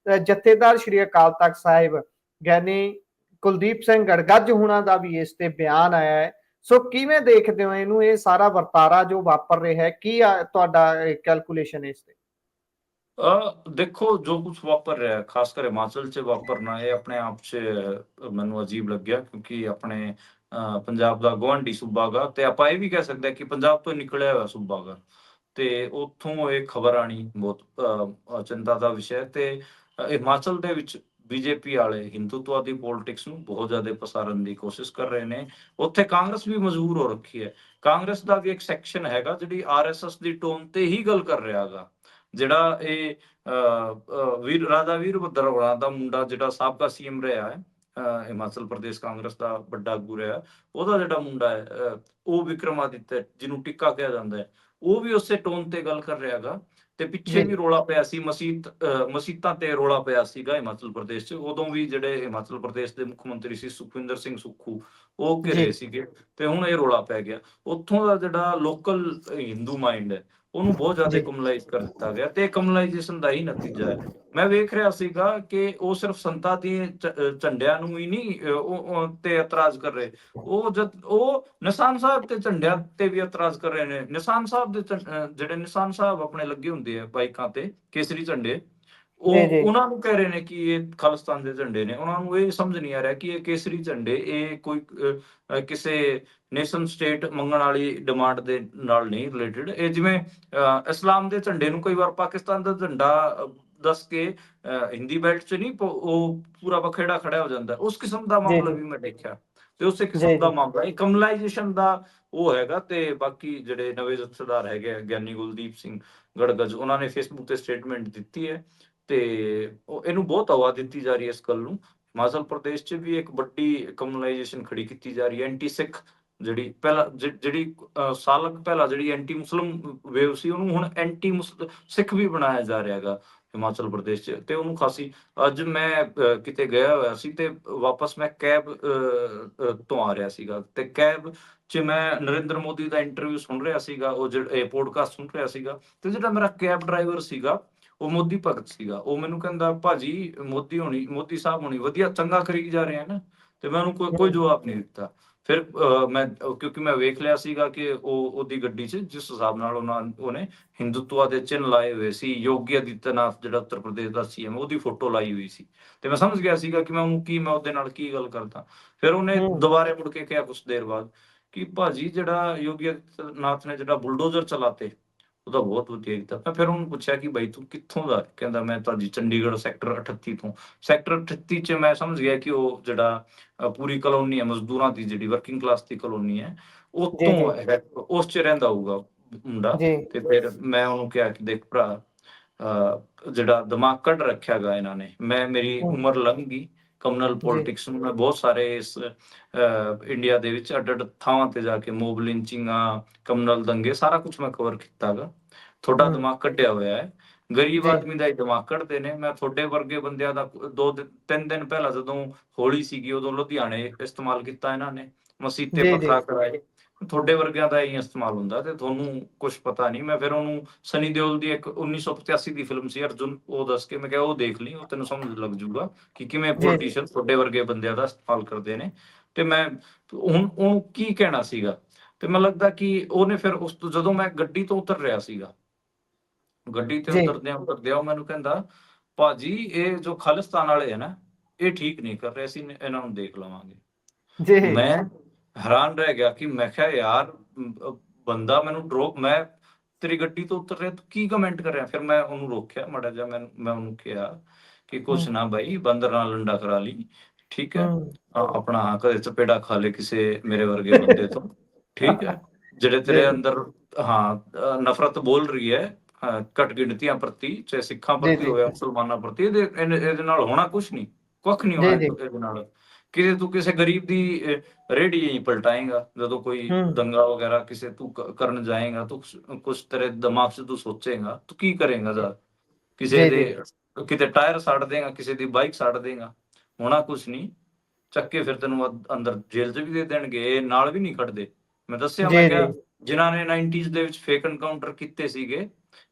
ਜਥੇਦਾਰ ਸ਼੍ਰੀ ਅਕਾਲ ਤਖਤ ਸਾਹਿਬ ਗਿਆਨੀ ਕੁਲਦੀਪ ਸਿੰਘ ਗੜਗੱਜ ਹੁਣਾਂ ਦਾ ਵੀ ਇਸ ਤੇ ਬਿਆਨ ਆਇਆ ਹੈ। ਸੋ ਕਿਵੇਂ ਦੇਖਦੇ ਹੋ ਇਹਨੂੰ, ਇਹ ਸਾਰਾ ਵਰਤਾਰਾ ਜੋ ਵਾਪਰ ਰਿਹਾ ਹੈ, ਕੀ ਤੁਹਾਡਾ ਕੈਲਕੂਲੇਸ਼ਨ ਇਸ ਤੇ? ਦੇਖੋ, ਜੋ ਕੁਝ ਵਾਪਰ ਰਿਹਾ ਖਾਸ ਕਰ ਹਿਮਾਚਲ 'ਚ ਵਾਪਰਨਾ, ਇਹ ਆਪਣੇ ਆਪ 'ਚ ਮੈਨੂੰ ਅਜੀਬ ਲੱਗਿਆ, ਕਿਉਂਕਿ ਆਪਣੇ ਪੰਜਾਬ ਦਾ ਗੁਆਂਢੀ ਸੂਬਾ ਗਾ, ਤੇ ਆਪਾਂ ਇਹ ਵੀ ਕਹਿ ਸਕਦੇ ਹਾਂ ਕਿ ਪੰਜਾਬ ਤੋਂ ਨਿਕਲਿਆ ਹੋਇਆ ਸੂਬਾ ਗਾ। ਤੇ ਉੱਥੋਂ ਇਹ ਖਬਰ ਆਣੀ ਬਹੁਤ ਚਿੰਤਾ ਦਾ ਵਿਸ਼ਾ ਹੈ। ਤੇ ਹਿਮਾਚਲ ਦੇ ਵਿੱਚ ਬੀਜੇਪੀ ਵਾਲੇ ਹਿੰਦੂਤਵਾਦੀ ਪੋਲਿਟਿਕਸ ਨੂੰ ਬਹੁਤ ਜ਼ਿਆਦਾ ਪਸਾਰਨ ਦੀ ਕੋਸ਼ਿਸ਼ ਕਰ ਰਹੇ ਨੇ। ਉੱਥੇ ਕਾਂਗਰਸ ਵੀ ਮਜਬੂਰ ਹੋ ਰੱਖੀ ਹੈ। ਕਾਂਗਰਸ ਦਾ ਵੀ ਇੱਕ ਸੈਕਸ਼ਨ ਹੈਗਾ ਜਿਹੜੀ ਆਰਐਸਐਸ ਦੀ ਟੋਨ ਤੇ ਹੀ ਗੱਲ ਕਰ ਰਿਹਾ ਹੈਗਾ। ਜਿਹੜਾ ਇਹ ਵੀਰ ਰਾਜਾ ਵੀਰਭੱਦਰ ਹੋਰਾਂ ਦਾ ਮੁੰਡਾ ਜਿਹੜਾ ਸਾਬਕਾ ਸੀਐਮ ਰਿਹਾ ਹੈ, ਹਿਮਾਚਲ ਪ੍ਰਦੇਸ਼ ਕਾਂਗਰਸ ਦਾ ਵੱਡਾ ਆਗੂ ਰਿਹਾ, ਉਹਦਾ ਜਿਹੜਾ ਮੁੰਡਾ ਹੈ ਉਹ ਵਿਕਰਮਾਦਿੱਤਿਆ ਜਿਹਨੂੰ ਟਿੱਕਾ ਕਿਹਾ ਜਾਂਦਾ ਹੈ, ਉਹ ਵੀ ਉਸੇ ਟੋਨ ਤੇ ਗੱਲ ਕਰ ਰਿਹਾ ਹੈਗਾ। ਤੇ ਪਿੱਛੇ ਜੀ ਵੀ ਰੋਲਾ ਪਿਆ ਸੀ ਮਸੀਤਾਂ ਤੇ ਰੋਲਾ ਪਿਆ ਸੀਗਾ ਹਿਮਾਚਲ ਪ੍ਰਦੇਸ਼ 'ਚ। ਉਦੋਂ ਵੀ ਜਿਹੜੇ ਹਿਮਾਚਲ ਪ੍ਰਦੇਸ਼ ਦੇ ਮੁੱਖ ਮੰਤਰੀ ਸੀ ਸੁਖਵਿੰਦਰ ਸਿੰਘ ਸੁੱਖੂ, ਉਹ ਜੀ ਘਿਰੇ ਸੀਗੇ ਤੇ ਹੁਣ ਇਹ ਰੋਲਾ ਪੈ ਗਿਆ। ਉੱਥੋਂ ਦਾ ਜਿਹੜਾ ਲੋਕਲ ਹਿੰਦੂ ਮਾਈਂਡ ਹੈ ਉਹਨੂੰ ਬਹੁਤ ਜ਼ਿਆਦਾ ਜੀ ਕਮਲਾਈਜ਼ ਕਰ ਦਿੱਤਾ ਗਿਆ ਤੇ ਕਮਲਾਈਜੇਸ਼ਨ ਦਾ ਹੀ ਨਤੀਜਾ ਹੈ। ਮੈਂ ਵੇਖ ਰਿਹਾ ਸੀਗਾ ਕਿ ਉਹ ਸਿਰਫ ਸੰਤਾਂ ਦੇ ਝੰਡਿਆਂ ਨੂੰ ਹੀ ਨਹੀਂ ਤੇ ਇਤਰਾਜ਼ ਕਰ ਰਹੇ, ਉਹ ਨਿਸ਼ਾਨ ਸਾਹਿਬ ਤੇ ਝੰਡਿਆਂ ਤੇ ਵੀ ਇਤਰਾਜ਼ ਕਰ ਰਹੇ ਨੇ। ਨਿਸ਼ਾਨ ਸਾਹਿਬ ਦੇ ਜਿਹੜੇ ਨਿਸ਼ਾਨ ਸਾਹਿਬ ਆਪਣੇ ਲੱਗੇ ਹੁੰਦੇ ਆ ਬਾਈਕਾਂ ਤੇ ਕੇਸਰੀ ਝੰਡੇ, ਉਹ ਜੀ ਜੀ ਉਹਨਾਂ ਨੂੰ ਕਹਿ ਰਹੇ ਨੇ ਕਿ ਇਹ ਖਾਲਿਸਤਾਨ ਦੇ ਝੰਡੇ ਨੇ। ਉਹਨਾਂ ਨੂੰ ਇਹ ਸਮਝ ਨਹੀਂ ਆ ਰਿਹਾ ਕਿ ਇਹ ਕੇਸਰੀ ਝੰਡੇ ਇਹ ਕੋਈ ਕਿਸੇ ਨੇਸ਼ਨ ਸਟੇਟ ਮੰਗਣ ਵਾਲੀ ਡਿਮਾਂਡ ਦੇ ਨਾਲ ਨਹੀਂ ਰਿਲੇਟਡ। ਇਹ ਜਿਵੇਂ ਇਸਲਾਮ ਦੇ ਝੰਡੇ ਨੂੰ ਕਈ ਵਾਰ ਪਾਕਿਸਤਾਨ ਦਾ ਝੰਡਾ ਦੱਸ ਕੇ ਹਿੰਦੀ ਬੈਲਟ 'ਚ ਨਹੀਂ ਉਹ ਪੂਰਾ ਬਖੇੜਾ ਖੜਾ ਹੋ ਜਾਂਦਾ, ਉਸ ਕਿਸਮ ਦਾ ਜੀ ਮਾਮਲਾ ਵੀ ਮੈਂ ਦੇਖਿਆ ਤੇ ਉਸੇ ਜੀ ਕਿਸਮ ਦਾ ਜੀ ਮਾਮਲਾ ਇਹ ਕਮਲਾਈਜੇਸ਼ਨ ਦਾ ਉਹ ਹੈਗਾ। ਤੇ ਬਾਕੀ ਜਿਹੜੇ ਨਵੇਂ ਜਥੇਦਾਰ ਹੈਗੇ ਆ ਗਿਆਨੀ ਕੁਲਦੀਪ ਸਿੰਘ ਗੜਗੜ, ਉਹਨਾਂ ਨੇ ਫੇਸਬੁੱਕ ਤੇ ਸਟੇਟਮੈਂਟ ਦਿੱਤੀ ਹੈ ਤੇ ਇਹਨੂੰ ਬਹੁਤ ਹਵਾ ਦਿੱਤੀ ਜਾ ਰਹੀ ਹੈ ਇਸ ਗੱਲ ਨੂੰ। ਹਿਮਾਚਲ ਪ੍ਰਦੇਸ਼ 'ਚ ਵੀ ਇੱਕ ਵੱਡੀ ਕਮਿਊਨਲਾਈਜੇਸ਼ਨ ਖੜੀ ਕੀਤੀ ਜਾ ਰਹੀ ਹੈ। ਐਂਟੀ ਸਿੱਖ ਜਿਹੜੀ ਪਹਿਲਾਂ ਜਿਹੜੀ ਸਾਲ ਪਹਿਲਾਂ ਜਿਹੜੀ ਐਂਟੀ ਮੁਸਲਿਮ ਵੇਵ ਸੀ, ਉਹਨੂੰ ਹੁਣ ਐਂਟੀ ਸਿੱਖ ਵੀ ਬਣਾਇਆ ਜਾ ਰਿਹਾ ਹੈਗਾ ਹਿਮਾਚਲ ਪ੍ਰਦੇਸ਼ 'ਚ। ਤੇ ਉਹਨੂੰ ਖਾਸੀ ਅੱਜ ਮੈਂ ਕਿਤੇ ਗਿਆ ਹੋਇਆ ਸੀ ਤੇ ਵਾਪਸ ਮੈਂ ਕੈਬ ਤੋਂ ਆ ਰਿਹਾ ਸੀਗਾ ਤੇ ਕੈਬ 'ਚ ਮੈਂ ਨਰਿੰਦਰ ਮੋਦੀ ਦਾ ਇੰਟਰਵਿਊ ਸੁਣ ਰਿਹਾ ਸੀਗਾ, ਉਹ ਜਿਹੜਾ ਪੋਡਕਾਸਟ ਸੁਣ ਰਿਹਾ ਸੀਗਾ। ਤੇ ਜਿਹੜਾ ਮੇਰਾ ਕੈਬ ਡਰਾਈਵਰ ਸੀਗਾ ਉਹ ਮੋਦੀ ਭਗਤ ਸੀਗਾ। ਉਹ ਮੈਨੂੰ ਕਹਿੰਦਾ ਭਾਜੀ ਮੋਦੀ ਸਾਹਿਬ ਹੋਣੀ ਵਧੀਆ ਚੰਗਾ ਕਰੀ ਜਾ ਰਹੇ ਆ ਨਾ। ਤੇ ਮੈਂ ਉਹਨੂੰ ਕੋਈ ਜਵਾਬ ਨਹੀਂ ਦਿੱਤਾ। ਫਿਰ ਮੈਂ ਕਿਉਂਕਿ ਮੈਂ ਵੇਖ ਲਿਆ ਸੀਗਾ ਕਿ ਉਹਦੀ ਗੱਡੀ 'ਚ ਜਿਸ ਹਿਸਾਬ ਨਾਲ ਉਹਨੇ ਹਿੰਦੂਤਵਾ ਦੇ ਚਿੰਨ੍ਹ ਲਾਏ ਹੋਏ ਸੀ, ਯੋਗੀ ਆਦਿੱਤਿਆਨਾਥ ਜਿਹੜਾ ਉੱਤਰ ਪ੍ਰਦੇਸ਼ ਦਾ ਸੀਐਮ, ਉਹਦੀ ਫੋਟੋ ਲਾਈ ਹੋਈ ਸੀ। ਤੇ ਮੈਂ ਸਮਝ ਗਿਆ ਸੀਗਾ ਕਿ ਮੈਂ ਉਹਦੇ ਨਾਲ ਕੀ ਗੱਲ ਕਰਦਾ। ਫਿਰ ਉਹਨੇ ਦੁਬਾਰੇ ਮੁੜ ਕੇ ਕਿਹਾ ਕੁਛ ਦੇਰ ਬਾਅਦ ਕਿ ਭਾਜੀ ਜਿਹੜਾ ਯੋਗੀ ਆਦਿੱਤਿਆਨਾਥ ਨੇ ਜਿਹੜਾ ਬੁਲਡੋਜ਼ਰ ਚਲਾਤੇ ਉਹਦਾ ਬਹੁਤ ਵਧੀਆ ਕੀਤਾ। ਮੈਂ ਫਿਰ ਉਹਨੂੰ ਪੁੱਛਿਆ ਕਿ ਬਾਈ ਤੂੰ ਕਿੱਥੋਂ ਦਾ? ਕਹਿੰਦਾ ਮੈਂ ਤਾਂ ਜੀ ਚੰਡੀਗੜ੍ਹ ਸੈਕਟਰ 38 ਤੋਂ। ਸੈਕਟਰ 38 'ਚ ਮੈਂ ਸਮਝ ਗਿਆ ਕਿ ਉਹ ਜਿਹੜਾ ਪੂਰੀ ਕਲੋਨੀ ਹੈ ਮਜ਼ਦੂਰਾਂ ਦੀ, ਜਿਹੜੀ ਵਰਕਿੰਗ ਕਲਾਸ ਦੀ ਕਲੋਨੀ ਹੈ, ਜੀ ਜੀ ਉਤੋਂ ਉਸ 'ਚ ਰਹਿੰਦਾ ਹੋਊਗਾ ਮੁੰਡਾ। ਜੀ ਤੇ ਫਿਰ ਮੈਂ ਉਹਨੂੰ ਕਿਹਾ ਕਿ ਦੇਖ ਭਰਾ, ਜਿਹੜਾ ਦਿਮਾਗ ਕੱਢ ਰੱਖਿਆ ਗਾ ਇਹਨਾਂ ਨੇ, ਮੇਰੀ ਉਮਰ ਲੰਘ ਗਈ ਕਮਿਊਨਲ ਜੀ ਪੋਲਿਟਿਕਸ ਨੂੰ। ਮੈਂ ਬਹੁਤ ਸਾਰੇ ਇਸ ਇੰਡੀਆ ਦੇ ਵਿੱਚ ਅੱਡ ਥਾਵਾਂ ਤੇ ਜਾ ਕੇ ਮੋਬ ਲਿੰਚਿੰਗਾਂ, ਕਮਿਊਨਲ ਦੰਗੇ, ਸਾਰਾ ਕੁਝ ਮੈਂ ਕਵਰ ਕੀਤਾ ਗਾ। ਤੁਹਾਡਾ ਦਿਮਾਗ ਕੱਢਿਆ ਹੋਇਆ ਹੈ, ਗਰੀਬ ਜੀ ਆਦਮੀ ਦਾ ਹੀ ਦਿਮਾਗ ਕੱਢਦੇ ਨੇ। ਮੈਂ ਤੁਹਾਡੇ ਵਰਗੇ ਬੰਦਿਆਂ ਦਾ 3 ਦਿਨ ਪਹਿਲਾਂ ਜਦੋਂ ਹੋਲੀ ਸੀਗੀ ਉਦੋਂ ਲੁਧਿਆਣੇ ਇਸਤੇਮਾਲ ਕੀਤਾ ਇਹਨਾਂ ਨੇ, ਮਸੀਤੇ ਜੀ ਜੀ ਪਥਰਾ ਕਰਾਏ। ਤੁਹਾਡੇ ਵਰਗਿਆਂ ਦਾ ਹੀ ਇਸਤੇਮਾਲ ਹੁੰਦਾ ਤੇ ਤੁਹਾਨੂੰ ਕੁਝ ਪਤਾ ਨਹੀਂ। ਮੈਂ ਫਿਰ ਉਹਨੂੰ ਸਨੀ ਦਿਓਲ ਦੀ ਇੱਕ 1985 ਦੀ ਫਿਲਮ ਸੀ ਅਰਜੁਨ, ਉਹ ਦੱਸ ਕੇ ਮੈਂ ਕਿਹਾ ਉਹ ਦੇਖ ਲਈ, ਉਹ ਤੈਨੂੰ ਸਮਝ ਲੱਗ ਜੂਗਾ ਕਿ ਕਿਵੇਂ ਜੀ ਜੀ ਪੋਲੀਟੀਸ਼ੀਅਨ ਤੁਹਾਡੇ ਵਰਗੇ ਬੰਦਿਆਂ ਦਾ ਇਸਤੇਮਾਲ ਕਰਦੇ ਨੇ। ਤੇ ਮੈਂ ਹੁਣ ਉਹਨੂੰ ਕੀ ਕਹਿਣਾ ਸੀਗਾ। ਤੇ ਮੈਨੂੰ ਲੱਗਦਾ ਕਿ ਉਹਨੇ ਫਿਰ ਉਸ ਤੋਂ ਜਦੋਂ ਮੈਂ ਗੱਡੀ ਤੋਂ ਉਤਰ ਰਿਹਾ ਸੀਗਾ, ਗੱਡੀ ਤੇ ਜੀ ਉਤਰਦਿਆਂ ਉਹ ਮੈਨੂੰ ਕਹਿੰਦਾ ਭਾਜੀ ਇਹ ਜੋ ਖਾਲਿਸਤਾਨ ਵਾਲੇ ਹੈ ਨਾ, ਇਹ ਠੀਕ ਨਹੀਂ ਕਰ ਰਹੇ, ਅਸੀਂ ਇਹਨਾਂ ਨੂੰ ਦੇਖ ਲਵਾਂਗੇ। ਜੀ ਮੈਂ ਹੈਰਾਨ ਰਹਿ ਗਿਆ ਕਿ ਮੈਂ ਕਿਹਾ ਯਾਰ ਬੰਦਾ ਮੈਨੂੰ ਮੈਂ ਤੇਰੀ ਗੱਡੀ ਤੋਂ ਉਤਰ ਰਿਹਾ, ਤੂੰ ਕੀ ਕਮੈਂਟ ਕਰ ਰਿਹਾ? ਫਿਰ ਮੈਂ ਉਹਨੂੰ ਰੋਕਿਆ ਮਾੜਾ ਜਿਹਾ, ਮੈਂ ਉਹਨੂੰ ਕਿਹਾ ਕਿ ਕੁਛ ਨਾ ਬਾਈ, ਬਾਂਦਰ ਨਾਲ ਲੰਡਾ ਕਰਾ ਲਈ, ਠੀਕ ਹੈ, ਆਪਣਾ ਕਦੇ ਚਪੇੜਾ ਖਾ ਲੈ ਕਿਸੇ ਮੇਰੇ ਵਰਗੇ ਬੰਦੇ ਤੋਂ, ਠੀਕ ਹੈ, ਜਿਹੜੇ ਜੀ ਤੇਰੇ ਅੰਦਰ ਨਫ਼ਰਤ ਬੋਲ ਰਹੀ ਹੈ ਘੱਟ ਗਿਣਤੀਆਂ ਪ੍ਰਤੀ, ਚਾਹੇ ਸਿੱਖਾਂ ਜੀ ਪ੍ਰਤੀ ਜੀ ਹੋਵੇ ਮੁਸਲਮਾਨਾਂ ਪ੍ਰਤੀ, ਇਹਦੇ ਨਾਲ ਹੋਣਾ ਕੁਛ ਨਹੀਂ, ਕੁੱਖ ਨਹੀਂ ਹੋਣਾ ਜੀ ਜੀ ਇਹਦੇ ਨਾਲ। ਤੂੰ ਕਿਸੇ ਗਰੀਬ ਦੀ ਰੇਹੜੀ ਹੀ ਪਲਟਾਏਗਾ ਜਦੋਂ ਕੋਈ ਦੰਗਾ ਵਗੈਰਾ ਕਿਸੇ ਤੂੰ ਕਰਨ ਜਾਏਗਾ, ਤੂੰ ਕੁਛ ਤੇਰੇ ਦਿਮਾਗ 'ਚ ਤੂੰ ਸੋਚੇਗਾ, ਤੂੰ ਕੀ ਕਰੇਗਾ ਜਾ ਕਿਸੇ ਜੀ ਦੇ ਜੀ ਕਿਤੇ ਟਾਇਰ ਸਾੜ ਦੇਗਾ, ਕਿਸੇ ਦੀ ਬਾਈਕ ਸਾੜ ਦੇਗਾ, ਹੋਣਾ ਕੁਛ ਨਹੀਂ। ਚੱਕੇ ਫਿਰ ਤੈਨੂੰ ਅੰਦਰ ਜੇਲ੍ਹ 'ਚ ਵੀ ਦੇ ਦੇਣਗੇ, ਇਹ ਨਾਲ ਵੀ ਨਹੀਂ ਖੜਦੇ। ਮੈਂ ਦੱਸਿਆ, ਮੈਂ ਜੀ ਕਿਹਾ ਜੀ ਜਿਨ੍ਹਾਂ ਨੇ 90s ਦੇ ਵਿੱਚ ਫੇਕ ਐਨਕਾਊਂਟਰ ਕੀਤੇ ਸੀਗੇ